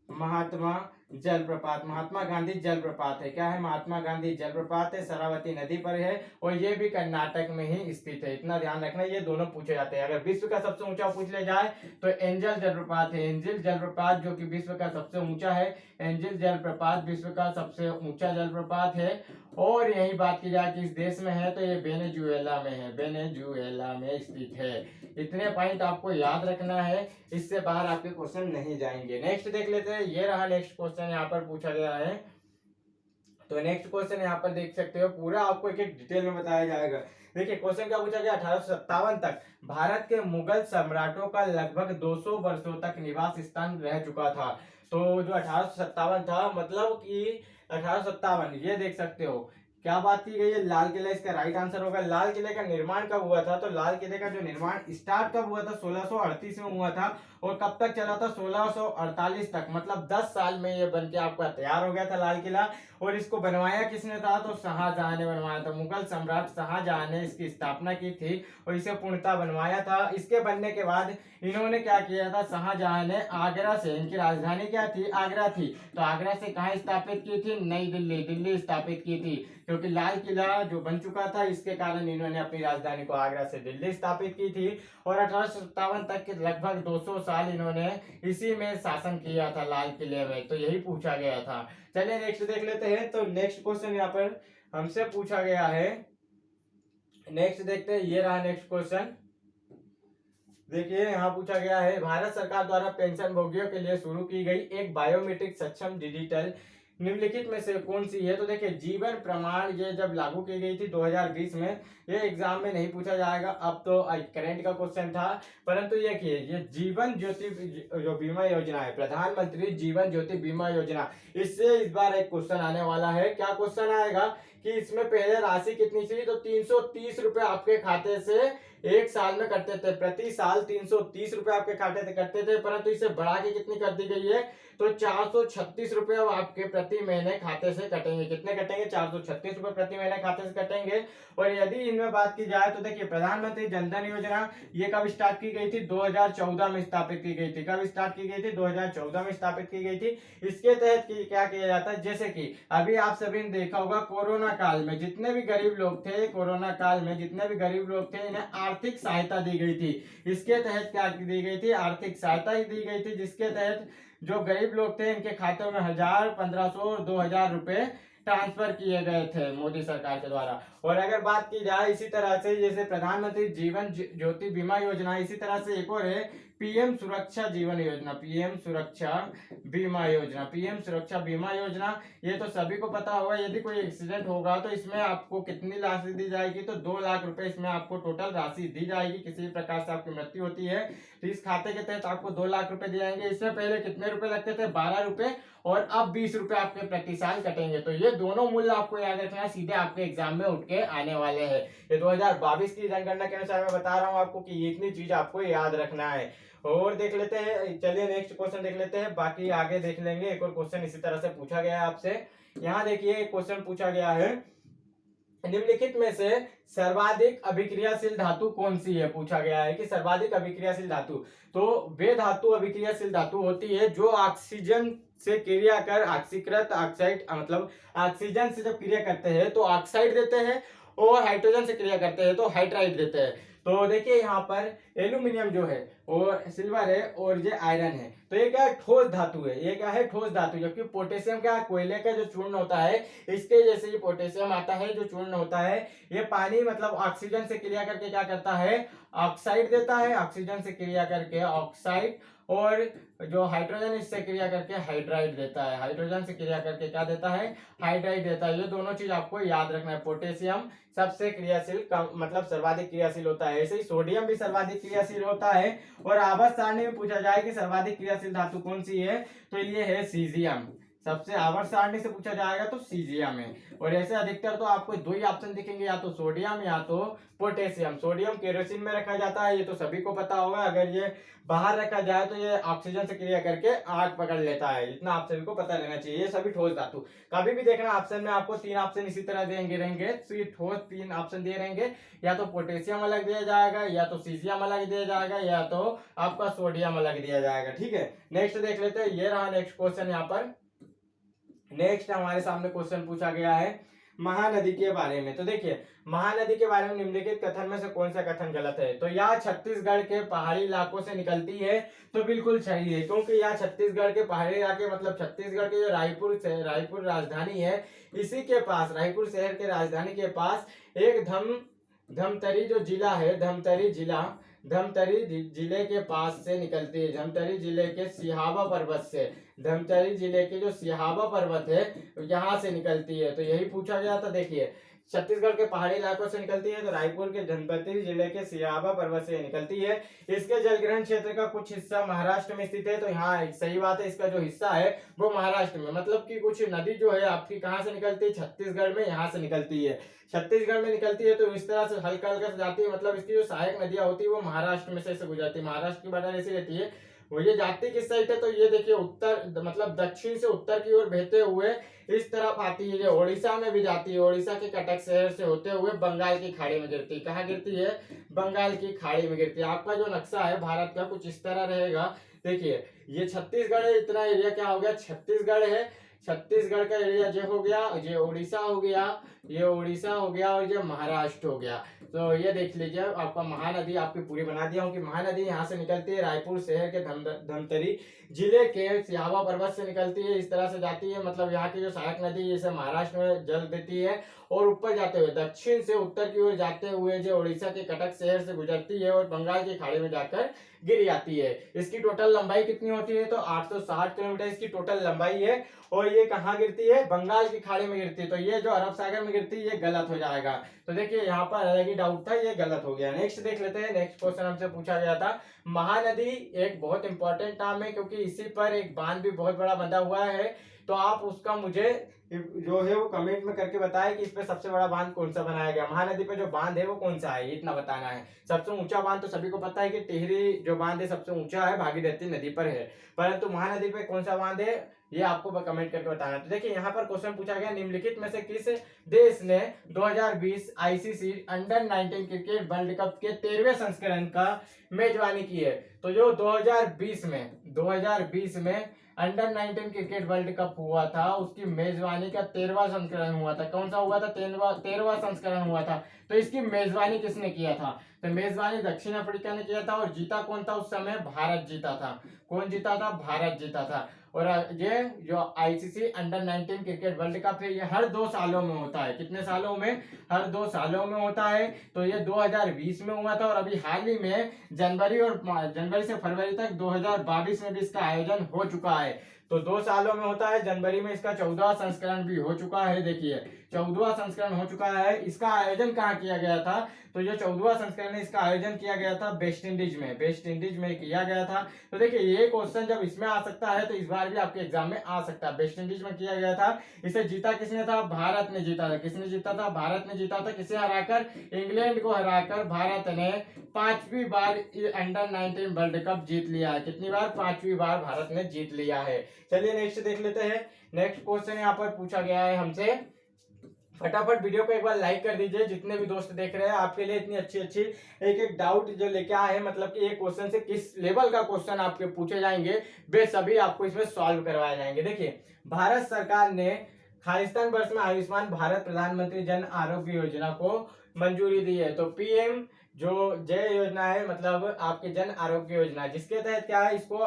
महात्मा जलप्रपात, महात्मा गांधी जलप्रपात है। क्या है? महात्मा गांधी जलप्रपात है, शरावती नदी पर है। और ये भी कर्नाटक में ही स्थित है। इतना ध्यान रखना, ये दोनों पूछे जाते हैं। अगर विश्व का सबसे ऊंचा पूछ ले जाए तो एंजल जलप्रपात है। एंजल जलप्रपात जो कि विश्व का सबसे ऊंचा है। एंजल जलप्रपात विश्व का सबसे ऊंचा जलप्रपात है। और यही बात की जाए कि इस देश में है तो ये वेनेजुएला में है, वेनेजुएला में स्थित है। इतने पॉइंट आपको याद रखना है, इससे बाहर आपके क्वेश्चन नहीं जाएंगे। नेक्स्ट देख लेते हैं। ये रहा नेक्स्ट क्वेश्चन, यहाँ पर पूछा गया है। तो नेक्स्ट क्वेश्चन यहाँ पर देख सकते हो, पूरा आपको एक एक डिटेल में बताया जाएगा। देखिए क्वेश्चन क्या पूछा गया, 1857 तक भारत के मुगल सम्राटों का लगभग 200 वर्षों तक निवास स्थान रह चुका था। तो जो 1857 था, मतलब कि 1857, ये देख सकते हो क्या बात की गई है? लाल किला इसका राइट आंसर होगा। लाल किले का निर्माण कब हुआ था? तो लाल किले का जो निर्माण स्टार्ट कब हुआ था? 1638 में हुआ था। और कब तक चला था? 1648 तक, मतलब 10 साल में ये बन के आपका तैयार हो गया था लाल किला। और इसको बनवाया किसने था? तो शाहजहां ने बनवाया था। मुगल सम्राट शाहजहां ने इसकी स्थापना की थी और इसे पूर्णतः बनवाया था। इसके बनने के बाद इन्होंने क्या किया था? शाहजहां ने आगरा से, इनकी राजधानी क्या थी? आगरा थी। तो आगरा से कहाँ स्थापित की थी? नई दिल्ली, दिल्ली स्थापित की थी। क्योंकि लाल किला जो बन चुका था, इसके कारण इन्होंने अपनी राजधानी को आगरा से दिल्ली स्थापित की थी। और 1857 तक के लगभग 200 साल इन्होंने इसी में शासन किया था लाल किले में। तो यही पूछा गया था। चलिए नेक्स्ट देख लेते हैं। तो नेक्स्ट क्वेश्चन यहाँ पर हमसे पूछा गया है। नेक्स्ट देखते हैं, ये रहा नेक्स्ट क्वेश्चन। देखिए यहाँ पूछा गया है, भारत सरकार द्वारा पेंशन भोगियों के लिए शुरू की गई एक बायोमेट्रिक सक्षम डिजिटल निम्नलिखित में से कौन सी है? तो देखिए जीवन प्रमाण, ये जब लागू की गई थी 2020 में, ये एग्जाम में नहीं पूछा जाएगा। अब तो करंट का क्वेश्चन था, परंतु ये जीवन ज्योति जो बीमा योजना है, प्रधानमंत्री जीवन ज्योति बीमा योजना, इससे इस बार एक क्वेश्चन आने वाला है। क्या क्वेश्चन आएगा कि इसमें पहले राशि कितनी थी? तो 330 रुपए आपके खाते से एक साल में कटते थे। प्रति साल 330 रुपए आपके खाते से कटते थे, परंतु इसे बढ़ा के कितनी कर दी गई है? तो 436 रुपए अब आपके प्रति महीने खाते से कटेंगे। कितने कटेंगे? 436 रुपए प्रति महीने खाते से कटेंगे। और यदि इनमें बात की जाए तो देखिए प्रधानमंत्री जनधन योजना ये कब स्टार्ट की गई थी? 2014 में स्थापित की गई थी। कब स्टार्ट की गई थी? 2014 में स्थापित की गई थी। इसके तहत क्या किया जाता है? जैसे कि अभी आप सभी ने देखा होगा, कोरोना काल में जितने भी गरीब लोग थे, कोरोना काल में जितने भी गरीब लोग थे, इन्हें आर्थिक सहायता दी गई थी। इसके तहत क्या दी गई थी? आर्थिक सहायता ही दी गई थी, जिसके तहत जो गरीब लोग थे इनके खातों में 1000, 1500 और 2000 रुपए ट्रांसफर किए गए थे मोदी सरकार के द्वारा। और अगर बात की जाए इसी तरह से, जैसे प्रधानमंत्री जीवन ज्योति बीमा योजना, इसी तरह से एक और है पीएम सुरक्षा जीवन योजना, पीएम सुरक्षा बीमा योजना, पीएम सुरक्षा बीमा योजना। ये तो सभी को पता होगा, यदि कोई एक्सीडेंट होगा तो इसमें आपको कितनी राशि दी जाएगी? तो 2 लाख रुपए इसमें आपको टोटल राशि दी जाएगी। किसी भी प्रकार से आपकी मृत्यु होती है तो इस खाते के तहत आपको 2 लाख रुपए दिए जाएंगे। इससे पहले कितने रुपए लगते थे? 12 रुपए, और अब 20 रुपए आपके प्रति साल कटेंगे। तो ये दोनों मूल्य आपको याद रखना, सीधे आपके एग्जाम में उठ के आने वाले हैं। ये 2022 की जनगणना के अनुसार मैं बता रहा हूँ आपको कि इतनी चीज आपको याद रखना है। और देख लेते हैं, चलिए नेक्स्ट क्वेश्चन देख लेते हैं, बाकी आगे देख लेंगे। एक और क्वेश्चन इसी तरह से पूछा गया है आपसे। यहाँ देखिए एक क्वेश्चन पूछा गया है निम्नलिखित में से सर्वाधिक अभिक्रियाशील धातु कौन सी है, पूछा गया है कि सर्वाधिक अभिक्रियाशील धातु। तो वे धातु अभिक्रियाशील धातु होती है जो ऑक्सीजन से क्रिया कर ऑक्सीकृत ऑक्साइड, मतलब ऑक्सीजन से जब क्रिया करते हैं तो ऑक्साइड देते हैं, और हाइड्रोजन से क्रिया करते हैं तो हाइड्राइड देते हैं। तो देखिए यहाँ पर एल्यूमिनियम जो है और सिल्वर है और ये आयरन है, तो ये क्या है, ठोस धातु है, ये क्या है, ठोस धातु। जबकि पोटेशियम क्या है, कोयले का जो चूर्ण होता है, इसके जैसे ये पोटेशियम आता है जो चूर्ण होता है, ये पानी मतलब ऑक्सीजन से क्रिया करके क्या करता है, ऑक्साइड देता है, ऑक्सीजन से क्रिया करके ऑक्साइड, और जो हाइड्रोजन इससे क्रिया करके हाइड्राइड देता है, हाइड्रोजन से क्रिया करके क्या देता है, हाइड्राइड देता है। ये दोनों चीज आपको याद रखना है। पोटेशियम सबसे क्रियाशील मतलब सर्वाधिक क्रियाशील होता है, ऐसे ही सोडियम भी सर्वाधिक क्रियाशील होता है। और आवर्त सारणी में पूछा जाए कि सर्वाधिक क्रियाशील धातु कौन सी है, तो ये है सीजियम। सबसे आवर्त सारणी से पूछा जाएगा तो सीजियम है। और ऐसे अधिकतर तो आपको दो ही ऑप्शन दिखेंगे, या तो सोडियम या तो पोटेशियम। सोडियम केरोसिन में रखा जाता है, ये तो सभी को पता होगा। अगर ये बाहर रखा जाए तो ये ऑक्सीजन से क्रिया करके आग पकड़ लेता है, इतना आप सभी को पता रहना चाहिए। ये सभी ठोस धातु। कभी भी देखना ऑप्शन में आपको तीन ऑप्शन इसी तरह देंगे रहेंगे, तो ये ठोस तीन ऑप्शन दिए रहेंगे, या तो पोटेशियम अलग दिया जाएगा, या तो सीजियम अलग दिया जाएगा, या तो आपका सोडियम अलग दिया जाएगा। ठीक है, नेक्स्ट देख लेते हैं। ये रहा नेक्स्ट क्वेश्चन। यहाँ पर नेक्स्ट हमारे सामने क्वेश्चन पूछा गया है महानदी के बारे में। तो देखिए, महानदी के बारे में निम्नलिखित कथन में से कौन सा कथन गलत है। तो यह छत्तीसगढ़ के पहाड़ी इलाकों से निकलती है, तो बिल्कुल सही है, क्योंकि यह छत्तीसगढ़ के पहाड़ी इलाके मतलब छत्तीसगढ़ के जो रायपुर राजधानी है, इसी के पास, रायपुर शहर के राजधानी के पास एक धमतरी जो जिला है, धमतरी जिले के पास से निकलती है। धमतरी जिले के सिहावा पर्वत से, धमतरी जिले के जो सिहावा पर्वत है यहाँ से निकलती है। तो यही पूछा गया था। देखिए, छत्तीसगढ़ के पहाड़ी इलाकों से निकलती है, तो रायपुर के धमतरी जिले के सिहावा पर्वत से निकलती है। इसके जलग्रहण क्षेत्र का कुछ हिस्सा महाराष्ट्र में स्थित है। तो यहाँ सही बात है, इसका जो हिस्सा है वो महाराष्ट्र में, मतलब कि कुछ नदी जो है आपकी कहाँ से निकलती है, छत्तीसगढ़ में, यहाँ से निकलती है, छत्तीसगढ़ में निकलती है। तो इस तरह से हल्का हल्का से जाती है, मतलब इसकी जो सहायक नदियां होती है वो महाराष्ट्र में से गुजरती है, महाराष्ट्र की बॉर्डर ऐसी रहती है। वो ये जाती किस साइड है, तो ये देखिए उत्तर मतलब दक्षिण से उत्तर की ओर बहते हुए इस तरफ आती है, जो ओडिशा में भी जाती है, ओडिशा के कटक शहर से होते हुए बंगाल की खाड़ी में गिरती है। कहाँ गिरती है, बंगाल की खाड़ी में गिरती है। आपका जो नक्शा है भारत का कुछ इस तरह रहेगा। देखिए, ये छत्तीसगढ़ है, इतना एरिया क्या हो गया, छत्तीसगढ़ है, छत्तीसगढ़ का एरिया जो हो गया, ये उड़ीसा हो गया, ये उड़ीसा हो गया, और ये महाराष्ट्र हो गया। तो ये देख लीजिए, आपका महानदी आपकी पूरी बना दिया हूँ कि महानदी यहाँ से निकलती है, रायपुर शहर के धमतरी जिले के सिहावा पर्वत से निकलती है, इस तरह से जाती है, मतलब यहाँ की जो सहायक नदी इसे महाराष्ट्र में जल देती है, और ऊपर जाते हुए दक्षिण से उत्तर की ओर जाते हुए जो उड़ीसा के कटक शहर से गुजरती है और बंगाल की खाड़ी में जाकर गिर जाती है। इसकी टोटल लंबाई कितनी होती है, तो 860 किलोमीटर इसकी टोटल लंबाई है। और ये कहाँ गिरती है, बंगाल की खाड़ी में गिरती है। तो ये जो अरब सागर में गिरती है ये गलत हो जाएगा। तो देखिए, यहाँ पर अलग ही डाउट था, ये गलत हो गया। नेक्स्ट देख लेते हैं। नेक्स्ट क्वेश्चन हमसे पूछा गया था, महानदी एक बहुत इंपॉर्टेंट नाम है, क्योंकि इसी पर एक बांध भी बहुत बड़ा बंधा हुआ है। तो आप उसका मुझे जो है वो कमेंट में करके बताएं कि इस पे सबसे बड़ा बांध कौन सा बनाया गया, महानदी पे जो बांध है वो कौन सा है, इतना बताना है। सबसे ऊंचा बांध तो सभी को पता है कि टिहरी जो बांध है सबसे ऊंचा है, भागीरथी नदी पर है, परंतु महानदी पे कौन सा बांध है ये आपको कमेंट करके बताना है। तो देखिए, यहाँ पर क्वेश्चन पूछा गया, निम्नलिखित में से किस देश ने 2020 ICC under 19 cricket world cup के 13वें संस्करण का मेजबानी की है। तो जो 2020 में अंडर 19 क्रिकेट वर्ल्ड कप हुआ था, उसकी मेजबानी का 13वां संस्करण हुआ था। कौन सा हुआ था, 13वां संस्करण हुआ था। तो इसकी मेजबानी किसने किया था, तो मेजबानी दक्षिण अफ्रीका ने किया था, और जीता कौन था उस समय, भारत जीता था। कौन जीता था, भारत जीता था। और ये जो ICC under 19 cricket world cup है, ये हर 2 सालों में होता है। कितने सालों में, हर 2 सालों में होता है। तो ये 2020 में हुआ था, और अभी हाल ही में जनवरी से फरवरी तक 2022 में भी इसका आयोजन हो चुका है। तो 2 सालों में होता है। जनवरी में इसका 14वां संस्करण भी हो चुका है। देखिए, 14वां संस्करण हो चुका है। इसका आयोजन कहाँ किया गया था, तो जो 14वां संस्करण है इसका आयोजन किया गया था वेस्ट इंडीज में किया गया था। तो देखिए, ये क्वेश्चन जब इसमें आ सकता है तो इस बार भी आपके एग्जाम में आ सकता है। वेस्ट इंडीज में किया गया था। इसे जीता किसने था, भारत ने जीता था। किसने जीता था, भारत ने जीता था। किसे हराकर, इंग्लैंड को हराकर भारत ने 5वीं बार अंडर 19 वर्ल्ड कप जीत लिया है। कितनी बार, 5वीं बार भारत ने जीत लिया है। चलिए नेक्स्ट देख लेते हैं। नेक्स्ट क्वेश्चन यहाँ पर पूछा गया है हमसे फटाफट वीडियो को एक बार लाइक कर दीजिए। जितने भी दोस्त देख रहे हैं आपके लिए इतनी अच्छी अच्छी एक एक डाउट जो लेके आए हैं, मतलब कि एक क्वेश्चन से किस लेवल का क्वेश्चन आपके पूछे जाएंगे वे सभी आपको इसमें सॉल्व करवाए जाएंगे। देखिए, भारत सरकार ने खालिस्तान वर्ष में आयुष्मान भारत प्रधानमंत्री जन आरोग्य योजना को मंजूरी दी है। तो पीएम जो जय योजना है, मतलब आपके जन आरोग्य योजना, जिसके तहत क्या है, इसको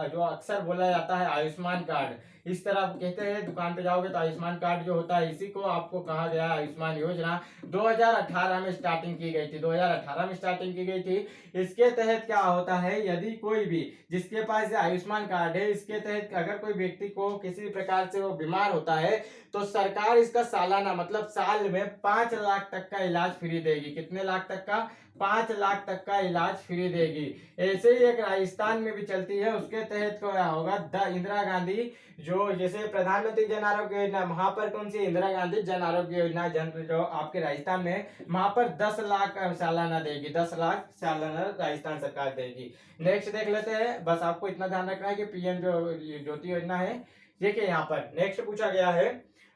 जो अक्सर बोला जाता है आयुष्मान कार्ड, इस तरह आप कहते हैं, दुकान पे जाओगे तो आयुष्मान कार्ड जो होता है इसी को आपको कहा गया है आयुष्मान योजना। 2018 में स्टार्टिंग की गई थी, 2018 में स्टार्टिंग की गई थी। इसके तहत क्या होता है, यदि कोई भी जिसके पास आयुष्मान कार्ड है, इसके तहत अगर कोई व्यक्ति को किसी प्रकार से वो बीमार होता है तो सरकार इसका सालाना, मतलब साल में 5 लाख तक का इलाज फ्री देगी। कितने लाख तक का? 5 लाख तक का इलाज फ्री देगी। ऐसे ही एक राजस्थान में भी चलती है, उसके तहत क्या होगा, द इंदिरा गांधी जो जैसे प्रधानमंत्री जन आरोग्य योजना, वहां पर कौन सी इंदिरा गांधी जन आरोग्य योजना जन जो आपके राजस्थान में, वहां पर 10 लाख सालाना देगी, 10 लाख सालाना राजस्थान सरकार देगी। नेक्स्ट देख लेते हैं, बस आपको इतना ध्यान रखना है कि पीएम जो ज्योति योजना है। देखिए यहाँ पर नेक्स्ट पूछा गया है,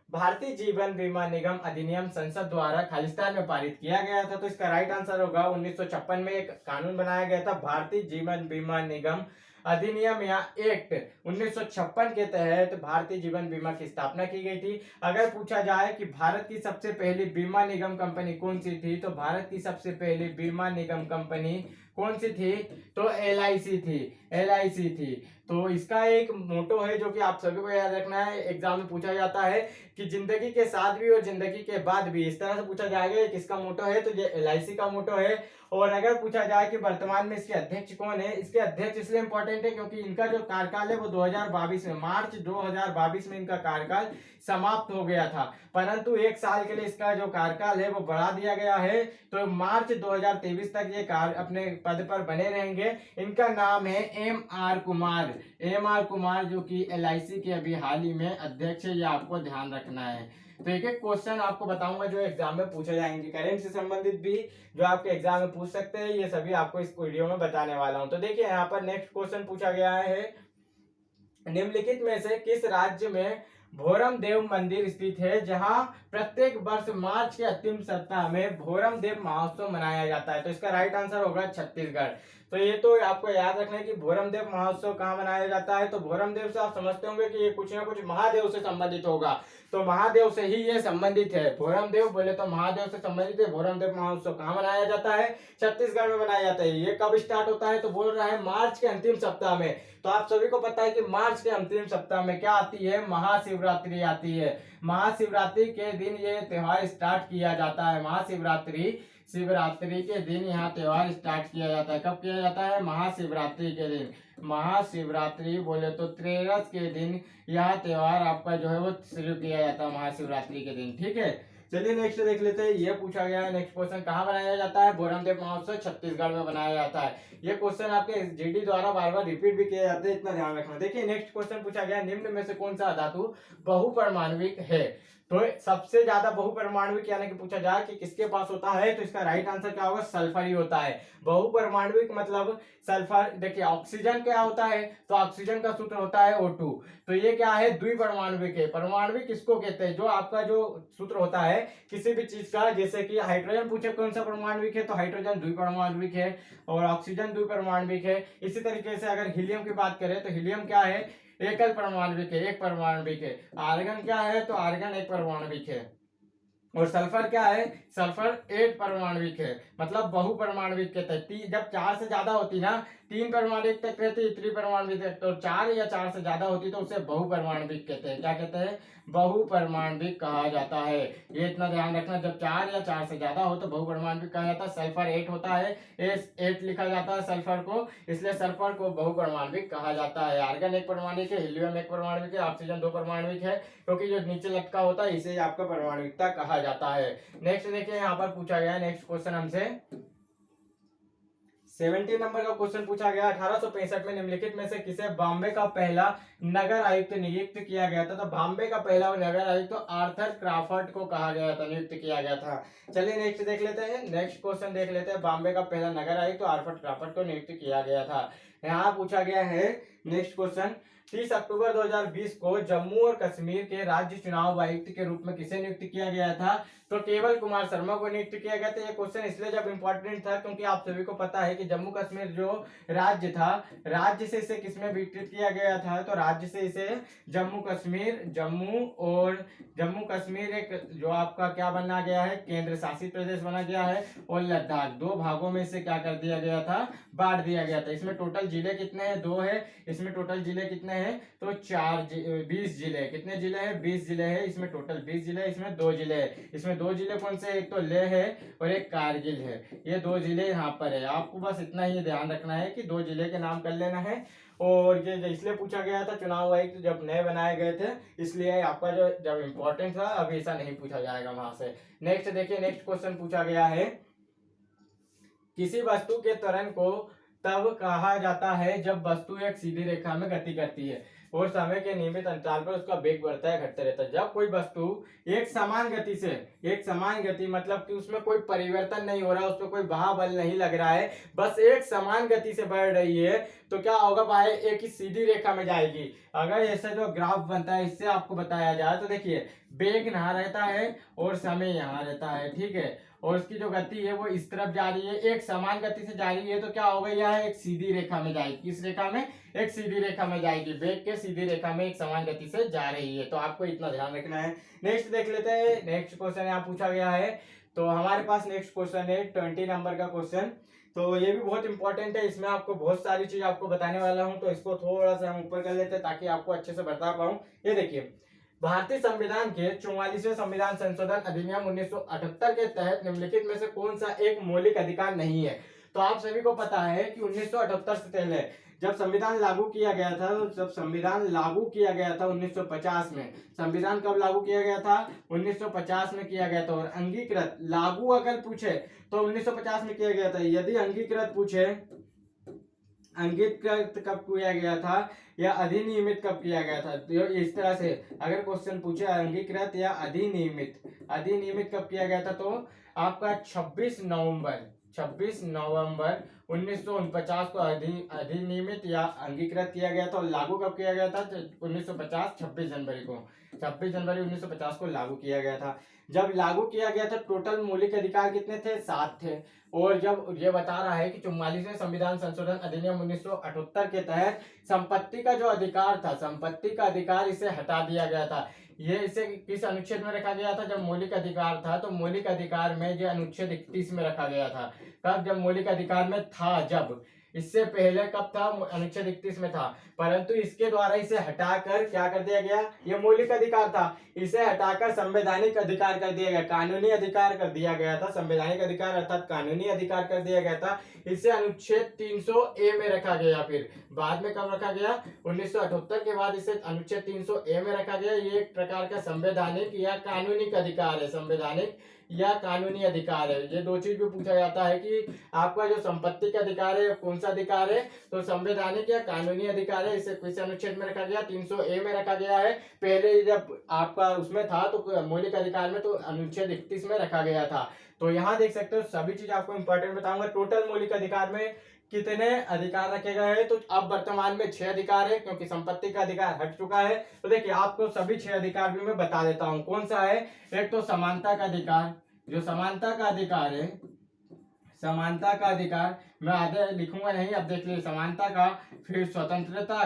भारतीय जीवन बीमा निगम अधिनियम संसद द्वारा खालिस्तान में पारित किया गया था। तो इसका राइट आंसर होगा 1956 में एक कानून बनाया गया था, भारतीय जीवन बीमा निगम अधिनियम या एक्ट 1956 के तहत भारतीय जीवन बीमा की स्थापना की गई थी। अगर पूछा जाए कि भारत की सबसे पहली बीमा निगम कंपनी कौन सी थी, तो भारत की सबसे पहली बीमा निगम कंपनी कौन सी थी, तो एलआईसी थी, एलआईसी थी। तो इसका एक मोटो है जो कि आप सभी को याद रखना है, एग्जाम में पूछा जाता है कि जिंदगी के साथ भी और जिंदगी के बाद भी, इस तरह से पूछा जाएगा किसका मोटो है, तो ये एलआईसी का मोटो है। और अगर पूछा जाए कि वर्तमान में इसके अध्यक्ष कौन है, इसके अध्यक्ष इसलिए इंपॉर्टेंट है क्योंकि इनका जो कार्यकाल है वो 2022 में, मार्च 2022 में इनका कार्यकाल समाप्त हो गया था, परंतु एक साल के लिए इसका जो कार्यकाल है वो बढ़ा दिया गया है। तो मार्च 2023 तक ये अपने पद पर बने रहेंगे। इनका नाम है M R Kumar, M R Kumar, जो कि एलआईसी के अभी हाल ही में अध्यक्ष है, ये आपको ध्यान रखना है। तो एक एक क्वेश्चन आपको बताऊंगा जो एग्जाम में पूछे जाएंगे, करेंट से संबंधित भी जो आपके एग्जाम में पूछ सकते हैं, ये सभी आपको इस वीडियो में बताने वाला हूं। तो देखिए यहाँ पर नेक्स्ट क्वेश्चन पूछा गया है, निम्नलिखित में से किस राज्य में भोरम देव मंदिर स्थित है जहां प्रत्येक वर्ष मार्च के अंतिम सप्ताह में भोरम देव महोत्सव मनाया जाता है। तो इसका राइट आंसर होगा छत्तीसगढ़। तो ये तो आपको याद रखना है कि भोरम देव महोत्सव कहाँ मनाया जाता है। तो भोरम देव से आप समझते होंगे कि ये कुछ ना कुछ महादेव से संबंधित होगा, तो महादेव से ही ये संबंधित है। भोरम देव बोले तो महादेव से संबंधित है। भोरम देव महोत्सव कहाँ मनाया जाता है, छत्तीसगढ़ में मनाया जाता है। ये कब स्टार्ट होता है, तो बोल रहा है मार्च के अंतिम सप्ताह में। तो आप सभी को पता है कि मार्च के अंतिम सप्ताह में क्या आती है, महाशिवरात्रि आती है। महाशिवरात्रि के दिन ये त्योहार स्टार्ट किया जाता है। महाशिवरात्रि, शिवरात्रि के दिन यहाँ त्योहार स्टार्ट किया जाता है। कब किया जाता है, महाशिवरात्रि के दिन। महाशिवरात्रि बोले तो 13 के दिन यह त्योहार आपका जो है वो शुरू किया जाता है, महाशिवरात्रि के दिन। ठीक है, चलिए नेक्स्ट देख लेते हैं। ये पूछा गया है नेक्स्ट क्वेश्चन, कहाँ बनाया जाता है, भोरम देव महोत्सव छत्तीसगढ़ में बनाया जाता है। ये क्वेश्चन आपके जीडी द्वारा बार बार रिपीट भी किया जाता है, इतना ध्यान रखना। देखिए नेक्स्ट क्वेश्चन पूछा गया, निम्न में से कौन सा धातु बहुपरमाणविक है। तो सबसे ज्यादा बहुपरमाणविक यानी कि पूछा जाए कि किसके पास होता है, तो इसका राइट आंसर क्या होगा, सल्फर ही होता है। बहुपरमाणविक मतलब सल्फर। देखिए ऑक्सीजन क्या होता है, तो ऑक्सीजन का सूत्र होता है O2। तो ये क्या है, द्विपरमाणविक है। परमाणविक किसको कहते हैं, जो आपका जो सूत्र होता है किसी भी चीज का, जैसे कि हाइड्रोजन पूछे कौन सा परमाणविक है, तो हाइड्रोजन द्विपरमाणविक है और ऑक्सीजन द्विपरमाणविक है। इसी तरीके से अगर हीलियम की बात करें तो हीलियम क्या है, एकल परमाणविक है, एक परमाणविक है। आर्गन क्या है, तो आर्गन एक परमाणविक है। और सल्फर क्या है, सल्फर एक परमाणविक है, मतलब बहुपरमाणविक कहते हैं। जब 4 से ज्यादा होती ना, 3 परमाणविक तक रहती है, त्रिपरमाणविक तक, तो 4 या 4 से ज्यादा होती तो उसे बहुपरमाणविक कहते हैं। क्या कहते हैं, बहुपरमाणविक कहा जाता है। ये इतना ध्यान रखना, जब 4 या 4 से ज्यादा हो तो बहुपरमाणविक कहा जाता है। सल्फर 8 होता है, S8 लिखा जाता है सल्फर को, इसलिए सल्फर को बहुपरमाणविक कहा जाता है। आर्गन एक परमाणविक है, हीलियम एक परमाणविक है, ऑक्सीजन 2 परमाणविक है, क्योंकि जो नीचे लटका होता है इसे आपका परमाणविकता कहा जाता है। नेक्स्ट देखिए यहाँ पर पूछा गया है नेक्स्ट क्वेश्चन हमसे 17 नंबर का क्वेश्चन पूछा गया, 1865 में निम्नलिखित में से किसे बॉम्बे का पहला नगर आयुक्त नियुक्त किया गया था। तो बॉम्बे का पहला नगर आयुक्त तो आर्थर क्रॉफर्ड को कहा गया था, नियुक्त किया गया था। चलिए नेक्स्ट देख लेते हैं, नेक्स्ट क्वेश्चन देख लेते हैं। बॉम्बे का पहला नगर आयुक्त तो आर्थर क्रॉफर्ड को नियुक्त किया गया था। यहाँ पूछा गया है नेक्स्ट क्वेश्चन, 30 अक्टूबर 2020 को जम्मू और कश्मीर के राज्य चुनाव आयुक्त के रूप में किसे नियुक्त किया गया था? तो केवल कुमार शर्मा को नियुक्त किया गया था। ये क्वेश्चन इसलिए जब इंपॉर्टेंट था क्योंकि आप सभी को पता है कि जम्मू कश्मीर जो राज्य था, राज्य से इसे किसमें विघटित किया गया था? तो राज्य से इसे जम्मू कश्मीर एक जो आपका क्या बना गया है, केंद्र शासित प्रदेश बना गया है, और लद्दाख, दो भागों में से क्या कर दिया गया था, बांट दिया गया था। इसमें टोटल जिले कितने हैं? 2 है। इसमें टोटल जिले कितने हैं? तो 20 जिले। कितने जिले हैं? 20 जिले हैं। इसमें टोटल 20 जिले, इसमें 2 जिले हैं। इसमें 2 जिले कौन से? एक तो लेह है और एक कारगिल है। ये 2 जिले यहाँ पर है। आपको बस इतना ही ध्यान रखना है कि 2 जिले के नाम कर लेना है। और ये इसलिए पूछा गया था, चुनाव आयुक्त जब नए बनाए गए थे, इसलिए आपका जो जब इम्पोर्टेंट था, अभी ऐसा नहीं पूछा जाएगा वहां से। नेक्स्ट देखिए, नेक्स्ट क्वेश्चन पूछा गया है, किसी वस्तु के त्वरण को तब कहा जाता है जब वस्तु एक सीधी रेखा में गति करती है और समय के नियमित अंतराल पर उसका वेग बढ़ता है घटता रहता है। जब कोई वस्तु एक समान गति मतलब कि उसमें कोई परिवर्तन नहीं हो रहा, उसमें कोई बल नहीं लग रहा है, बस एक समान गति से बढ़ रही है, तो क्या होगा भाई? एक ही सीधी रेखा में जाएगी। अगर ऐसा जो ग्राफ बनता है इससे आपको बताया जाए तो देखिए, वेग यहाँ रहता है और समय यहाँ रहता है, ठीक है, और उसकी जो गति है वो इस तरफ जा रही है, एक समान गति से जा रही है, तो क्या होगा? यह एक सीधी रेखा में जाएगी। किस रेखा में? एक सीधी रेखा में जाएगी। वेग के सीधी रेखा में एक समान गति से जा रही है, तो आपको इतना ध्यान रखना है। नेक्स्ट देख लेते हैं, नेक्स्ट क्वेश्चन यहाँ पूछा गया है। तो हमारे पास नेक्स्ट क्वेश्चन है 20 नंबर का क्वेश्चन। तो ये भी बहुत इंपॉर्टेंट है, इसमें आपको बहुत सारी चीज आपको बताने वाला हूँ, तो इसको थोड़ा सा हम ऊपर कर लेते हैं ताकि आपको अच्छे से बता पाऊँ। ये देखिए, भारतीय संविधान के 44वें संविधान संशोधन अधिनियम 1978 के तहत निम्नलिखित में से कौन सा एक मौलिक अधिकार नहीं है? तो आप सभी को पता है कि 1978 से पहले जब संविधान लागू किया गया था, 1950 में, संविधान कब लागू किया गया था? 1950 में किया गया था। और अंगीकृत, लागू अगर पूछे तो 1950 में किया गया था। यदि अंगीकृत पूछे, अंगीकृत कब किया गया था या अधिनियमित कब किया गया था, तो इस तरह से अगर क्वेश्चन पूछे अंगीकृत या अधिनियमित कब किया गया था, तो आपका 26 नवंबर 1949 को अधिनियमित या अंगीकृत किया गया था। और लागू कब किया गया था? 1950 26 जनवरी 1950 को लागू किया गया था। जब लागू किया गया था टोटल मौलिक अधिकार कितने थे? 7 थे। और जब ये बता रहा है कि 44वें संविधान संशोधन अधिनियम 1978 के तहत संपत्ति का जो अधिकार था, संपत्ति का अधिकार इसे हटा दिया गया था। ये इसे किस अनुच्छेद में रखा गया था? जब मौलिक अधिकार था तो मौलिक अधिकार में जो अनुच्छेद 31 में रखा गया था। कब? जब मौलिक अधिकार में था, जब इससे पहले कब था? अनुच्छेद 31 में था, परंतु इसके द्वारा इसे हटाकर क्या कर दिया गया? ये मौलिक अधिकार था, इसे हटाकर संवैधानिक अधिकार कर दिया गया, कानूनी अधिकार कर दिया गया था। संवैधानिक अधिकार अर्थात कानूनी अधिकार कर दिया गया था। इसे अनुच्छेद 300A में रखा गया। फिर बाद में कब रखा गया? 1978 के बाद इसे अनुच्छेद 300A में रखा गया। ये एक प्रकार का संवैधानिक या कानूनी अधिकार है, संवैधानिक या कानूनी अधिकार है। ये 2 चीज भी पूछा जाता है कि आपका जो संपत्ति का अधिकार है कौन सा अधिकार है, तो संवैधानिक या कानूनी अधिकार है। इसे किस अनुच्छेद में रखा गया? 300A में रखा गया है। पहले जब आपका उसमें था तो मौलिक अधिकार में तो अनुच्छेद 31 में रखा गया था। तो यहाँ देख सकते हो सभी चीज आपको इंपॉर्टेंट बताऊंगा। टोटल मौलिक अधिकार में कितने अधिकार रखे गए हैं? तो अब वर्तमान में 6 अधिकार है क्योंकि संपत्ति का अधिकार हट चुका है। तो देखिए आपको सभी 6 अधिकार भी मैं बता देता हूँ कौन सा है। एक तो समानता का अधिकार, जो समानता का अधिकार है, समानता का अधिकार मैं आगे लिखूंगा नहीं, अब देख लीजिए समानता का। फिर स्वतंत्रता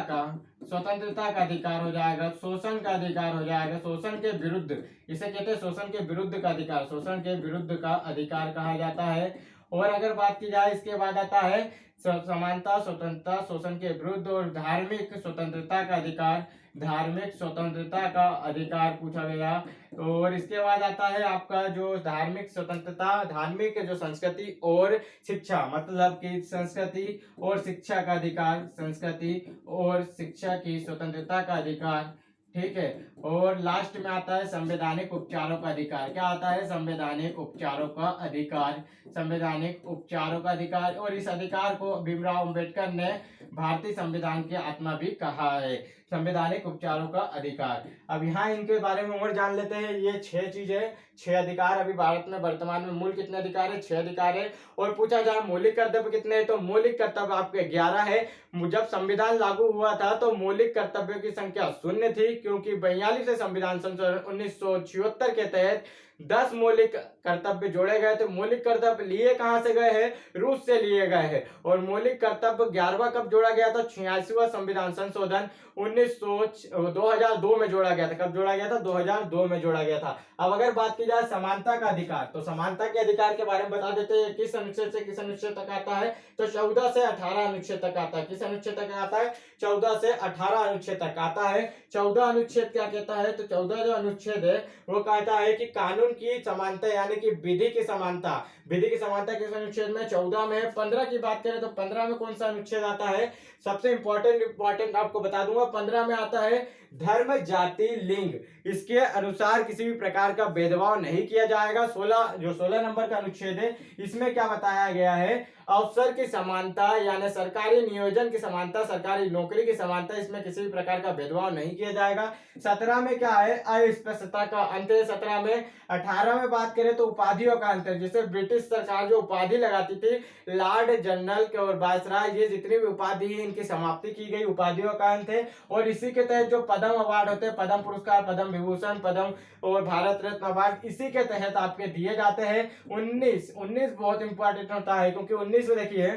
का अधिकार हो जाएगा। शोषण का अधिकार हो जाएगा, शोषण के विरुद्ध, इसे कहते हैं शोषण के विरुद्ध का अधिकार, शोषण के विरुद्ध का अधिकार कहा जाता है। और अगर बात की जाए इसके बाद आता है समानता, स्वतंत्रता, शोषण के विरुद्ध और धार्मिक स्वतंत्रता का अधिकार, धार्मिक स्वतंत्रता का अधिकार पूछा गया। और इसके बाद आता है आपका जो धार्मिक स्वतंत्रता, धार्मिक जो संस्कृति और शिक्षा, मतलब कि संस्कृति और शिक्षा का अधिकार, संस्कृति और शिक्षा की स्वतंत्रता का अधिकार, ठीक है। और लास्ट में आता है संवैधानिक उपचारों का अधिकार। क्या आता है? संवैधानिक उपचारों का अधिकार, संवैधानिक उपचारों का अधिकार। और इस अधिकार को भीमराव अंबेडकर ने भारतीय संविधान की आत्मा भी कहा है संवैधानिक उपचारों का अधिकार। अब यहाँ इनके बारे में और जान लेते हैं। ये 6 चीजें, 6 अधिकार अभी भारत में वर्तमान में मूल कितने अधिकार है? 6 अधिकार है। और पूछा जाए मौलिक कर्तव्य कितने हैं, तो मौलिक कर्तव्य आपके 11 है। जब संविधान लागू हुआ था तो मौलिक कर्तव्यों की संख्या 0 थी, क्योंकि 42 संविधान संशोधन 1976 के तहत 10 मौलिक कर्तव्य जोड़े गए थे। मौलिक कर्तव्य लिए कहां से गए हैं? रूस से लिए गए हैं। और मौलिक कर्तव्य 11वां कब जोड़ा गया था? 86वां संविधान संशोधन 2002 में जोड़ा गया था। कब जोड़ा गया था? 2002 में जोड़ा गया था। अब अगर बात की जाए समानता का अधिकार, तो समानता के अधिकार के बारे में बता देते हैं। किस अनुच्छेद से किस अनुच्छेद तक आता है? तो 14 से 18 अनुच्छेद तक आता है। किस अनुच्छेद तक आता है? 14 से 18 अनुच्छेद तक आता है। 14 अनुच्छेद क्या कहता है? तो 14 जो अनुच्छेद है वो कहता है कि कानून की समानता यानी कि विधि की समानता। विधि की समानता किस अनुच्छेद में? 14 में। 15 की बात करें तो 15 में कौन सा अनुच्छेद आता है? सबसे इंपॉर्टेंट आपको बता दूंगा। 15 में आता है धर्म, जाति, लिंग। इसके अनुसार किसी भी प्रकार का भेदभाव नहीं किया जाएगा। 16 नंबर का अनुच्छेद है, इसमें क्या बताया गया है? अवसर की समानता यानी सरकारी नियोजन की समानता, सरकारी नौकरी की समानता, इसमें किसी भी प्रकार का भेदभाव नहीं किया जाएगा। 17 में क्या है? अस्पृश्यता का अंत है 17 में। 18 में बात करें तो उपाधियों का अंत है। जैसे ब्रिटिश सरकार जो उपाधि लगाती थी, लॉर्ड जनरल के और वायसराय, ये जितनी भी उपाधि है इनकी समाप्ति की गई, उपाधियों का अंत है। और इसी के तहत जो पद्म अवार्ड होते हैं, पद्म पुरस्कार, पद्म विभूषण, पद्म और भारत रत्न अवार्ड, इसी के तहत आपके दिए जाते हैं। 19 बहुत इंपॉर्टेंट होता है, क्योंकि 19 में देखिए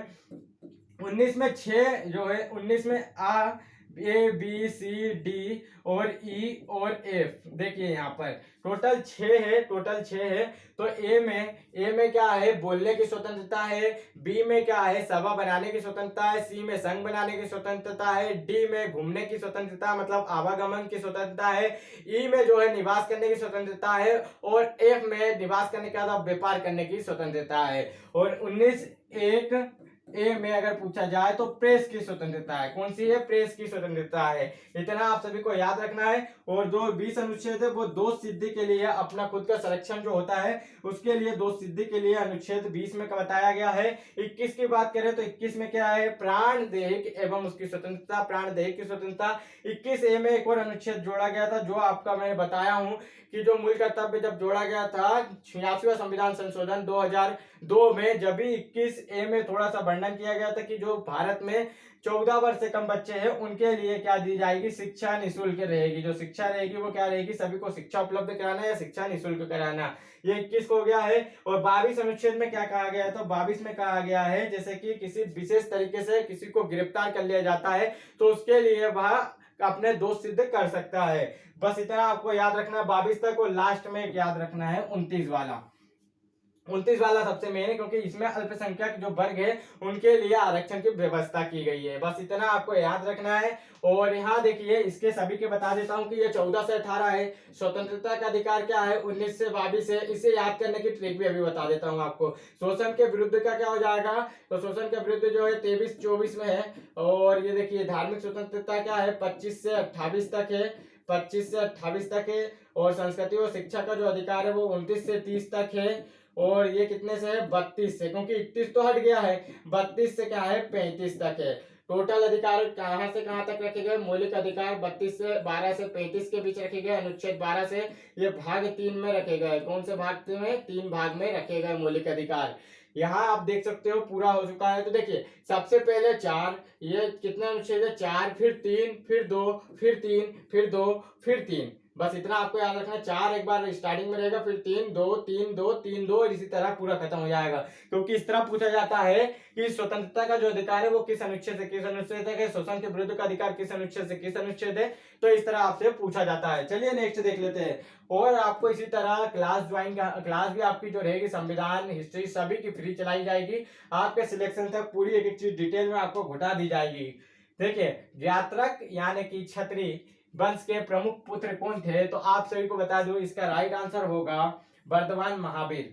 19 में 6 जो है, 19 में A B C D और E और F, देखिए यहाँ पर टोटल 6 है, टोटल 6 है। तो ए में क्या है? बोलने की स्वतंत्रता है। बी में क्या है? सभा बनाने की स्वतंत्रता है। सी में संघ बनाने की स्वतंत्रता है। डी में घूमने की स्वतंत्रता मतलब आवागमन की स्वतंत्रता है। ई में जो है निवास करने की स्वतंत्रता है। और एफ में निवास करने के बाद व्यापार करने की स्वतंत्रता है। और 19(1) ए में अगर पूछा जाए तो प्रेस की स्वतंत्रता है। कौन सी है? प्रेस की स्वतंत्रता है। इतना आप सभी को याद रखना है। और जो 20 अनुच्छेद है वो दोष सिद्धि के लिए, अपना खुद का संरक्षण जो होता है उसके लिए, दोष सिद्धि के लिए अनुच्छेद 20 में बताया गया है। 21 की बात करें तो 21 में क्या है? प्राण दैहिक एवं उसकी स्वतंत्रता, प्राण दैहिक की स्वतंत्रता। 21(a) में एक और अनुच्छेद जोड़ा गया था, जो आपका मैंने बताया हूं कि जो मूल कर्तव्य जब जोड़ा गया था 86वां संविधान संशोधन 2002 में, जब भी 21(a) में थोड़ा सा वर्णन किया गया था कि जो भारत में 14 वर्ष से कम बच्चे हैं उनके लिए क्या दी जाएगी? शिक्षा निःशुल्क रहेगी। जो शिक्षा रहेगी वो क्या रहेगी? सभी को शिक्षा उपलब्ध कराना या शिक्षा निःशुल्क कराना। ये 21 हो गया है। और 22 अनुच्छेद में क्या कहा गया है? तो 22 में कहा गया है जैसे कि किसी विशेष तरीके से किसी को गिरफ्तार कर लिया जाता है तो उसके लिए वह अपने दोष सिद्ध कर सकता है। बस इतना आपको याद रखना 22 तक। और लास्ट में एक याद रखना है 29 वाला। 29 वाला सबसे मेन है, क्योंकि इसमें अल्पसंख्यक जो वर्ग है उनके लिए आरक्षण की व्यवस्था की गई है। बस इतना आपको याद रखना है। और यहाँ देखिए इसके सभी के बता देता हूँ कि ये 14 से 18 है। स्वतंत्रता का अधिकार क्या है? 19 से 22 है। इसे याद करने की ट्रिक भी अभी बता देता हूँ आपको। शोषण के विरुद्ध का क्या हो जाएगा? तो शोषण के विरुद्ध जो है 23-24 में है। और ये देखिए धार्मिक स्वतंत्रता क्या है? 25 से 28 तक है। 25 से 28 तक है। और संस्कृति और शिक्षा का जो अधिकार है वो 29 से 30 तक है। और ये कितने से है? 32 से, क्योंकि 31 तो हट गया है। 32 से क्या है? 35 तक है। टोटल अधिकार कहां से कहां तक रखे गए? मौलिक अधिकार 32 से 12 से 35 के बीच रखे गए। अनुच्छेद 12 से ये भाग 3 में रखे गए। कौन से भाग में? 3 भाग में रखे गए मौलिक अधिकार। यहाँ आप देख सकते हो पूरा हो चुका है। तो देखिए सबसे पहले 4, ये कितने अनुच्छेद है? 4, फिर 3, फिर 2, फिर 3, फिर 2, फिर 3। बस इतना आपको याद रखना। 4 एक बार स्टार्टिंग में रहेगा, फिर 3 2 3 2 3 2 और इसी तरह पूरा खत्म हो जाएगा। क्योंकि इस तरह पूछा जाता है कि स्वतंत्रता का जो अधिकार है वो किस अनुच्छेद से किस अनुच्छेद है, शोषण के विरुद्ध का अधिकार किस अनुच्छेद से किस अनुच्छेद है। तो इस तरह आपसे पूछा जाता है। चलिए नेक्स्ट देख लेते हैं। और आपको इसी तरह क्लास भी आपकी जो रहेगी संविधान, हिस्ट्री सभी की फ्री चलाई जाएगी। आपके सिलेक्शन तक पूरी एक एक चीज डिटेल में आपको घुटा दी जाएगी। देखिए ज्ञात्रक यानी कि क्षत्रिय वंश के प्रमुख पुत्र कौन थे? तो आप सभी को बता दूं इसका राइट आंसर होगा बर्धमान महावीर।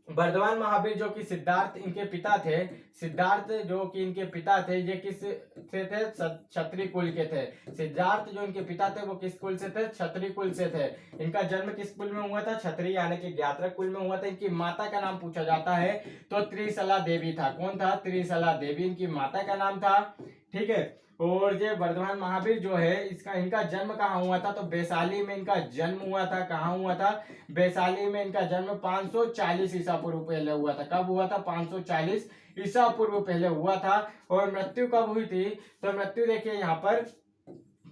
बर्धमान महावीर जो कि सिद्धार्थ इनके पिता थे। सिद्धार्थ जो कि इनके पिता थे ये किस से थे? क्षत्रिय कुल के थे। सिद्धार्थ जो इनके पिता थे वो किस कुल से थे? क्षत्रिय कुल से थे। इनका जन्म किस कुल में हुआ था? क्षत्रिय यानी कि ज्ञात्रक कुल में हुआ था। इनकी माता का नाम पूछा जाता है तो त्रिशला देवी था। कौन था? त्रिशला देवी इनकी माता का नाम था। ठीक है। और ये वर्धमान महावीर जो है इसका इनका जन्म कहाँ हुआ था, तो वैशाली में इनका जन्म हुआ था। कहाँ हुआ था, वैशाली में इनका जन्म 540 ईसा पूर्व पहले हुआ था। कब हुआ था, 540 ईसा पूर्व पहले हुआ था। और मृत्यु कब हुई थी, तो मृत्यु देखिए यहाँ पर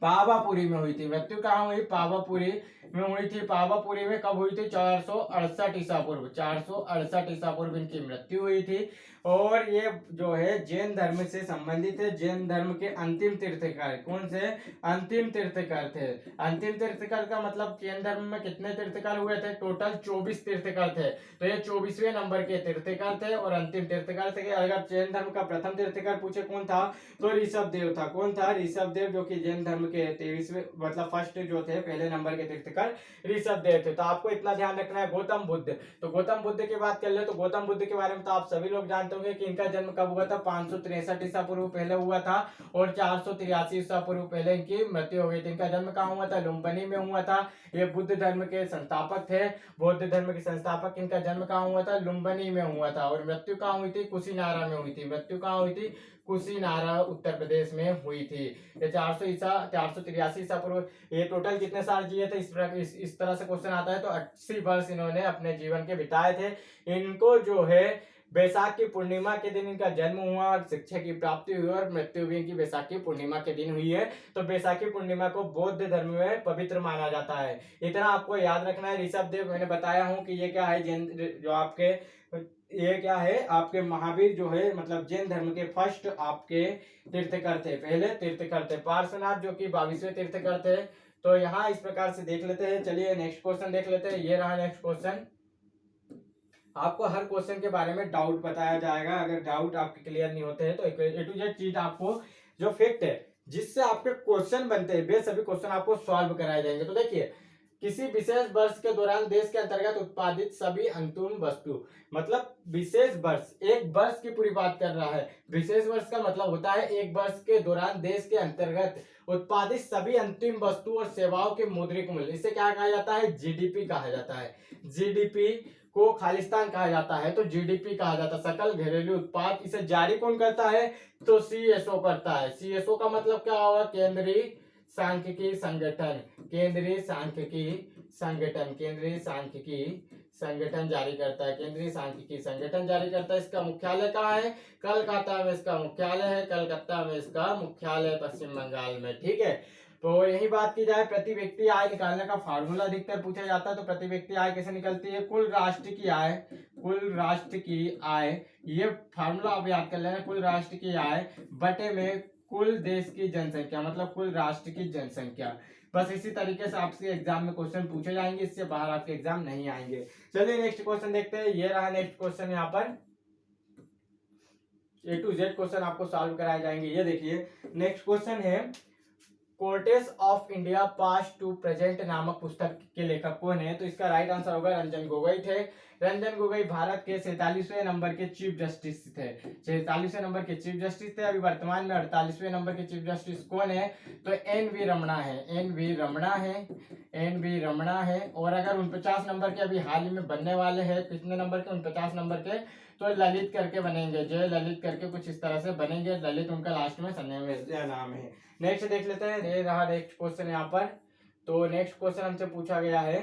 पावापुरी में हुई थी। मृत्यु कहाँ हुई, पावापुरी में हुई थी। पावापुरी में कब हुई थी, 468 ईसा पूर्व, 468 ईसा पूर्व इनकी मृत्यु हुई थी। और ये जो है जैन धर्म से संबंधित है। जैन धर्म के अंतिम तीर्थकर कौन से, अंतिम तीर्थकर थे। अंतिम तीर्थकर का मतलब जैन धर्म में कितने तीर्थकर हुए थे, टोटल 24 तीर्थकर थे। तो ये 24वें नंबर के तीर्थकर थे और अंतिम तीर्थकर थे। अगर जैन धर्म का प्रथम तीर्थकर पूछे कौन था, तो ऋषभ देव था। कौन था, ऋषभ देव, जो कि जैन धर्म के 23वें मतलब फर्स्ट जो थे पहले नंबर के तीर्थकर ऋषभ देव थे। तो आपको इतना ध्यान रखना है। गौतम बुद्ध, तो गौतम बुद्ध की बात कर ले तो गौतम बुद्ध के बारे में तो आप सभी लोग जानते होंगे कि इनका जन्म कब हुआ था, 563 ईसा पूर्व पहले हुआ था और 483 ईसा पूर्व पहले इनकी मृत्यु हो गई थी। इनका जन्म कहाँ हुआ था, लुम्बिनी में हुआ था। ये बुद्ध धर्म के संस्थापक थे, बौद्ध धर्म के संस्थापक। इनका जन्म कहाँ हुआ था, लुम्बिनी में हुआ था। और मृत्यु कहाँ हुई थी, कुशीनारा में हुई थी। मृत्यु कहाँ हुई थी, कुशीनारा उत्तर प्रदेश में हुई थी। ये 483 ईसा पूर्व। ये टोटल कितने साल जिए थे, इस तरह से क्वेश्चन आता है तो 80 वर्ष इन्होंने अपने जीवन के बिताए थे। इनको जो है बैसाख की पूर्णिमा के दिन इनका जन्म हुआ और शिक्षा की प्राप्ति हुई और मृत्यु भी इनकी बैसाख की पूर्णिमा के दिन हुई है। तो बैसाखी पूर्णिमा को बौद्ध धर्म में पवित्र माना जाता है। इतना आपको याद रखना है। ऋषभ देव मैंने बताया हूँ कि ये क्या है, जैन जो आपके ये क्या है, आपके महावीर जो है मतलब जैन धर्म के फर्स्ट आपके तीर्थकर थे, पहले तीर्थकर थे। पार्श्वनाथ जो कि 22वें तीर्थकर थे। तो यहाँ इस प्रकार से देख लेते हैं। चलिए नेक्स्ट क्वेश्चन देख लेते हैं। ये रहा नेक्स्ट क्वेश्चन। आपको हर क्वेश्चन के बारे में डाउट बताया जाएगा। अगर डाउट आपके क्लियर नहीं होते हैं तो ए टू जेड चीज आपको जो फैक्ट है जिससे आपके क्वेश्चन बनते हैं वे सभी क्वेश्चन आपको सॉल्व कराए जाएंगे। तो देखिए, किसी विशेष वर्ष के दौरान देश के अंतर्गत उत्पादित सभी अंतिम वस्तु, मतलब विशेष वर्ष, एक वर्ष की पूरी बात कर रहा है। विशेष वर्ष का मतलब होता है एक वर्ष के दौरान देश के अंतर्गत उत्पादित सभी अंतिम वस्तु और सेवाओं के मौद्रिक मूल्य, इसे क्या कहा जाता है, जीडीपी कहा जाता है। जीडीपी को खालिस्तान कहा जाता है, तो जीडीपी कहा जाता है, सकल घरेलू उत्पाद। इसे जारी कौन करता है, तो सीएसओ करता है। सीएसओ का मतलब क्या होगा, केंद्रीय सांख्यिकी संगठन। केंद्रीय सांख्यिकी संगठन, केंद्रीय सांख्यिकी संगठन जारी करता है। केंद्रीय सांख्यिकी संगठन जारी करता है। इसका मुख्यालय कहाँ है, कलकत्ता में इसका मुख्यालय है। कलकत्ता में इसका मुख्यालय, पश्चिम बंगाल में। ठीक है, तो यही बात की जाए, प्रति व्यक्ति आय निकालने का फार्मूला अधिकतर पूछा जाता है। तो प्रति व्यक्ति आय कैसे निकलती है, कुल राष्ट्र की आय, कुल राष्ट्र की आय, ये फार्मूला आप याद कर लेना। कुल राष्ट्र की आय बटे में कुल देश की जनसंख्या, मतलब कुल राष्ट्र की जनसंख्या। बस इसी तरीके से आपसे एग्जाम में क्वेश्चन पूछे जाएंगे, इससे बाहर आपके एग्जाम नहीं आएंगे। चलिए नेक्स्ट क्वेश्चन देखते हैं। ये रहा नेक्स्ट क्वेश्चन। यहाँ पर ए टू जेड क्वेश्चन आपको सॉल्व कराए जाएंगे। ये देखिए नेक्स्ट क्वेश्चन है, courts of India past to present नामक पुस्तक के लेखक कौन है, तो इसका राइट आंसर होगा रंजन गोगोई थे। रंजन गोगोई भारत के 47वें नंबर के चीफ जस्टिस थे। 47वें नंबर के चीफ जस्टिस थे। अभी वर्तमान में 48वें नंबर के चीफ जस्टिस कौन है, तो एन वी रमणा है। एन वी रमणा है, एन वी रमणा है। और अगर 49 नंबर के अभी हाल ही में बनने वाले हैं, कितने नंबर के, 49 नंबर के, तो ललित करके बनेंगे, जय ललित करके कुछ इस तरह से बनेंगे। ललित उनका लास्ट में सरनेम नाम है। नेक्स्ट देख लेते हैं। ये रहा नेक्स्ट क्वेश्चन यहाँ पर। तो नेक्स्ट क्वेश्चन हमसे पूछा गया है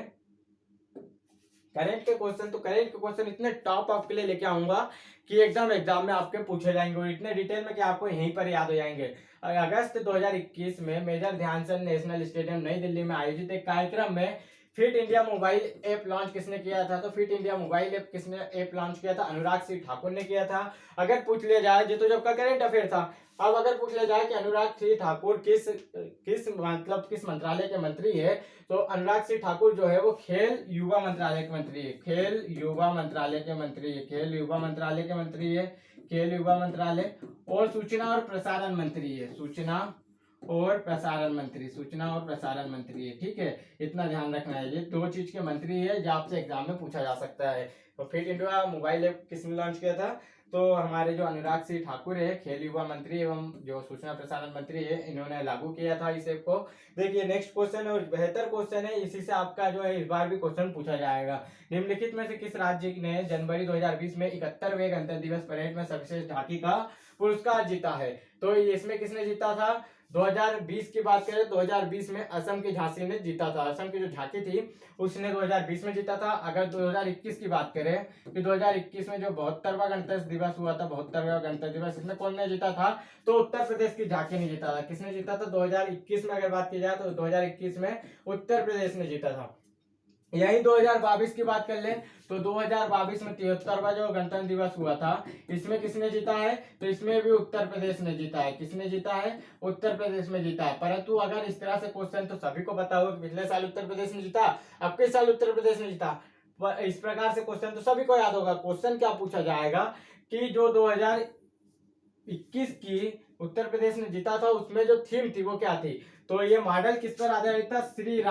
करेंट के क्वेश्चन। तो करेंट के क्वेश्चन इतने टॉप आपके लिए लेके आऊंगा कि एकदम एग्जाम में आपके पूछे जाएंगे और इतने डिटेल में कि आपको यहीं पर याद हो जाएंगे। अगस्त 2021 में मेजर ध्यानचंद नेशनल स्टेडियम नई दिल्ली में आयोजित एक कार्यक्रम में fit India mobile app launch किसने किया था, तो फिट इंडिया मोबाइल ऐप किसने ऐप लॉन्च किया था, अनुराग सिंह ठाकुर ने किया था। अगर पूछ लिया जाए, ये तो जब का करेंट अफेयर था, अब अगर पूछ लिया जाए कि अनुराग सिंह ठाकुर किस मंत्रालय के मंत्री है, तो अनुराग सिंह ठाकुर जो है वो खेल युवा मंत्रालय के मंत्री है। खेल युवा मंत्रालय के मंत्री है। खेल युवा मंत्रालय के मंत्री है। खेल युवा मंत्रालय। और सूचना और प्रसारण मंत्री है। सूचना और प्रसारण मंत्री, सूचना और प्रसारण मंत्री है। ठीक है, इतना ध्यान रखना है। ये दो चीज के मंत्री है जो आपसे एग्जाम में पूछा जा सकता है। तो फिट इंडिया मोबाइल ऐप किसने लॉन्च किया था, तो हमारे जो अनुराग सिंह ठाकुर है, खेल युवा मंत्री एवं जो सूचना प्रसारण मंत्री है, इन्होंने लागू किया था इस ऐप को। देखिए नेक्स्ट क्वेश्चन है और बेहतर क्वेश्चन है, इसी से आपका जो है इस बार भी क्वेश्चन पूछा जाएगा। निम्नलिखित में से किस राज्य ने जनवरी 2020 में 71वें गणतंत्र दिवस परेड में सर्वश्रेष्ठ झांकी का पुरस्कार जीता है? तो इसमें किसने जीता था? 2020 की बात करें, 2020 में असम की झांसी ने जीता था। असम की जो झांकी थी उसने 2020 में जीता था। अगर 2021 की बात करें कि 2021 में जो 72वां गणतंत्र दिवस हुआ था, 72वां गणतंत्र दिवस, इसमें कौन ने जीता था? तो उत्तर प्रदेश की झांकी ने जीता था। किसने जीता था? 2021 में अगर बात की जाए तो 2021 में उत्तर प्रदेश ने जीता था। यही 2022 की बात कर ले तो 2022 में 73वां जो गणतंत्र दिवस हुआ था, इसमें किसने जीता है? तो इसमें भी उत्तर प्रदेश ने जीता है। किसने जीता है? उत्तर प्रदेश में जीता है। परंतु अगर इस तरह से क्वेश्चन, तो सभी को पता होगा कि पिछले साल उत्तर प्रदेश ने जीता, अब के साल उत्तर प्रदेश ने जीता। इस प्रकार से क्वेश्चन तो सभी को याद होगा। क्वेश्चन क्या पूछा जाएगा कि जो 2021 की उत्तर प्रदेश ने जीता था उसमें जो थीम थी वो क्या थी? तो ये मॉडल किस पर आधारित था? श्री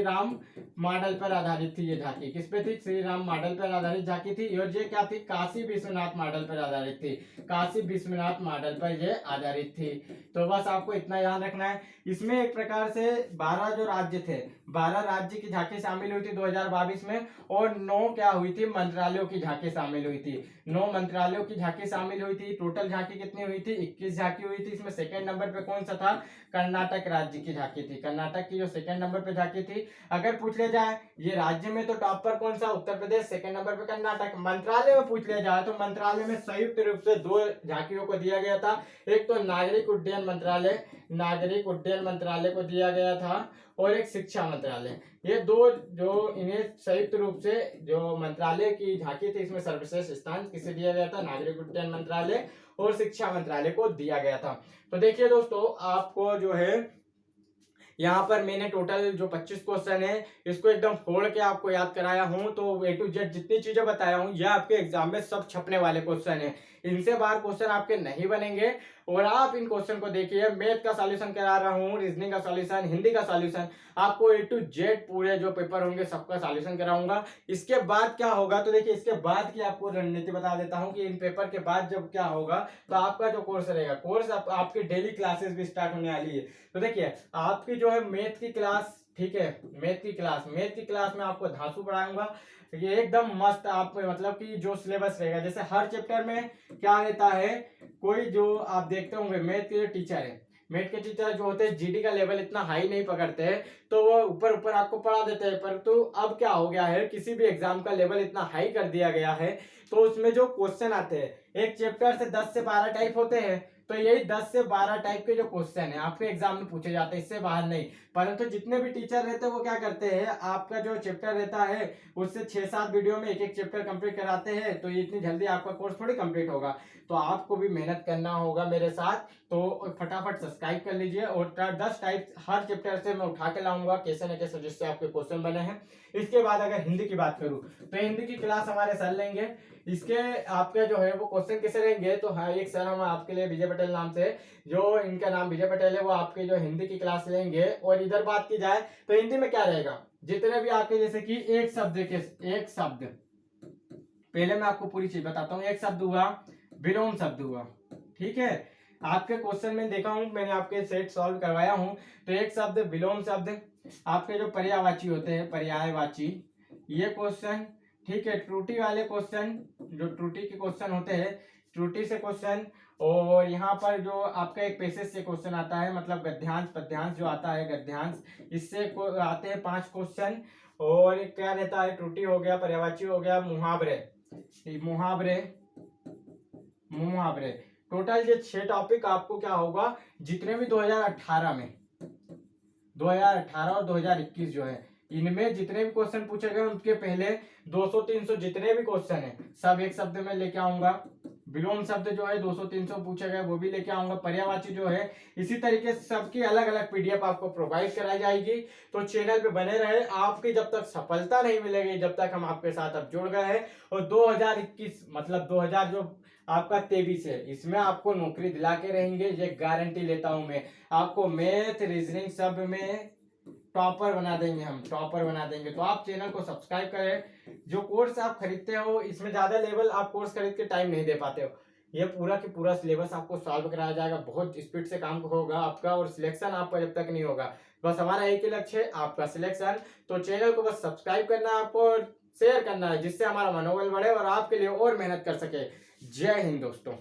राम मॉडल पर आधारित थी। ये झांकी किस पे थी? श्री राम मॉडल पर आधारित झांकी थी। और ये क्या थी? काशी विश्वनाथ मॉडल पर आधारित थी। काशी विश्वनाथ मॉडल पर ये आधारित थी। तो बस आपको इतना याद रखना है। इसमें एक प्रकार से 12 जो राज्य थे, 12 राज्य की झांकी शामिल हुई थी 2022 में, और 9 क्या हुई थी? मंत्रालयों की झांकी शामिल हुई थी। 9 मंत्रालयों की झांकी शामिल हुई थी। टोटल झांकी कितनी हुई थी? 21 झांकी हुई थी। इसमें सेकंड नंबर पे कौन सा था? कर्नाटक राज्य की झांकी थी। कर्नाटक की जो सेकंड नंबर पे झांकी थी। अगर पूछ ले जाए ये राज्य में तो टॉप पर कौन सा? उत्तर प्रदेश। सेकंड नंबर पे कर्नाटक। मंत्रालय में पूछ लिया जाए तो मंत्रालय में संयुक्त रूप से 2 झांकियों को दिया गया था। एक तो नागरिक उड्डयन मंत्रालय को दिया गया था, और एक शिक्षा मंत्रालय। ये 2 जो इन्हें संयुक्त रूप से जो मंत्रालय की झांकी थी, इसमें सर्वश्रेष्ठ स्थान किसे दिया गया था? नागरिक उड्डयन मंत्रालय और शिक्षा मंत्रालय को दिया गया था। तो देखिए दोस्तों, आपको जो है यहाँ पर मैंने टोटल जो 25 क्वेश्चन है इसको एकदम फोड़ के आपको याद कराया हूँ। तो A to Z जितनी चीजें बताया हूँ यह आपके एग्जाम में सब छपने वाले क्वेश्चन है। इनसे बाहर क्वेश्चन आपके नहीं बनेंगे। और आप इन क्वेश्चन को देखिए, मैथ का सॉल्यूशन करा रहा हूँ, रीजनिंग का सॉल्यूशन, हिंदी का सॉल्यूशन, आपको A to Z पूरे जो पेपर होंगे सबका सॉल्यूशन कराऊंगा। इसके बाद क्या होगा? तो देखिए इसके बाद की आपको रणनीति बता देता हूँ कि इन पेपर के बाद जब क्या होगा, तो आपका जो कोर्स रहेगा, कोर्स आपकी डेली क्लासेस भी स्टार्ट होने वाली है। तो देखिए आपकी जो है मैथ की क्लास, ठीक है, मैथ की क्लास में आपको धांसू पढ़ाऊंगा। ये एकदम मस्त आपको, मतलब कि जो सिलेबस रहेगा, जैसे हर चैप्टर में क्या रहता है, कोई जो आप देखते होंगे मैथ के जो टीचर है, मैथ के टीचर जो होते हैं जीडी का लेवल इतना हाई नहीं पकड़ते हैं, तो वो ऊपर ऊपर आपको पढ़ा देते हैं। परंतु अब क्या हो गया है, किसी भी एग्जाम का लेवल इतना हाई कर दिया गया है, तो उसमें जो क्वेश्चन आते हैं, एक चैप्टर से 10 से 12 टाइप होते हैं, तो यही 10 से 12 टाइप के जो क्वेश्चन है आपके एग्जाम में पूछे जाते हैं, इससे बाहर नहीं। परंतु जितने भी टीचर रहते हैं वो क्या करते हैं, आपका जो चैप्टर रहता है उससे 6-7 वीडियो में एक एक चैप्टर कंप्लीट कराते हैं। तो इतनी जल्दी आपका कोर्स थोड़ी कंप्लीट होगा। तो आपको भी मेहनत करना होगा मेरे साथ। तो फटाफट सब्सक्राइब कर लीजिए, और 10 टाइप हर चैप्टर से मैं उठा के लाऊंगा कैसे न कैसे, जिससे आपके क्वेश्चन बने हैं। इसके बाद अगर हिंदी की बात करूं तो हिंदी की क्लास हमारे सर लेंगे। इसके आपके जो है वो क्वेश्चन कैसे रहेंगे, तो हाँ, एक सर हम आपके लिए विजय पटेल नाम से, जो इनका नाम विजय पटेल है, वो आपके जो हिंदी की क्लास लेंगे। और इधर बात की जाए तो हिंदी में क्या रहेगा, जितने भी आपके, जैसे कि एक शब्द, पहले मैं आपको पूरी चीज बताता हूँ। एक शब्द हुआ, विलोम शब्द हुआ, ठीक है। आपके क्वेश्चन में देखा हूं, मैंने आपके सेट सॉल्व करवाया हूं। तो एक शब्द, विलोम शब्द, आपके जो पर्यायवाची होते हैं, पर्यायवाची, ये क्वेश्चन, ठीक है। त्रुटि वाले क्वेश्चन, जो त्रुटि के क्वेश्चन होते हैं, त्रुटि से क्वेश्चन। और यहाँ पर जो आपका एक पैसेज से क्वेश्चन आता है, मतलब गद्यांश पद्यांश जो आता है, गद्यांश, इससे आते हैं 5 क्वेश्चन। और क्या रहता है, त्रुटि हो गया, पर्यायवाची हो गया, मुहावरे। टोटल ये 6 टॉपिक आपको क्या होगा, जितने भी 2018 और 2021 जो है, इनमें जितने भी क्वेश्चन पूछे गए उनके पहले 200-300 जितने भी क्वेश्चन है सब एक शब्द में लेके आऊंगा। विलोम शब्द जो है 200-300 पूछे गए वो भी लेके आऊंगा। पर्यायवाची जो है इसी तरीके से सबकी अलग अलग पीडीएफ आपको प्रोवाइड कराई जाएगी। तो चैनल पे बने रहे। आपकी जब तक सफलता नहीं मिलेगी, जब तक हम आपके साथ अब जुड़ गए हैं। और 2021 मतलब 2000 जो आपका 23 है, इसमें आपको नौकरी दिला के रहेंगे, ये गारंटी लेता हूं मैं। आपको मैथ रीजनिंग सब में टॉपर बना देंगे, हम टॉपर बना देंगे। तो आप चैनल को सब्सक्राइब करें। जो कोर्स आप खरीदते हो इसमें ज्यादा लेवल आप कोर्स खरीद के टाइम नहीं दे पाते हो, ये पूरा की पूरा सिलेबस आपको सॉल्व कराया जाएगा, बहुत स्पीड से काम होगा आपका, और सिलेक्शन आपका जब तक नहीं होगा, बस हमारा एक ही लक्ष्य है आपका सिलेक्शन। तो चैनल को बस सब्सक्राइब करना है आपको और शेयर करना है, जिससे हमारा मनोबल बढ़े और आपके लिए और मेहनत कर सके। जय हिंद दोस्तों।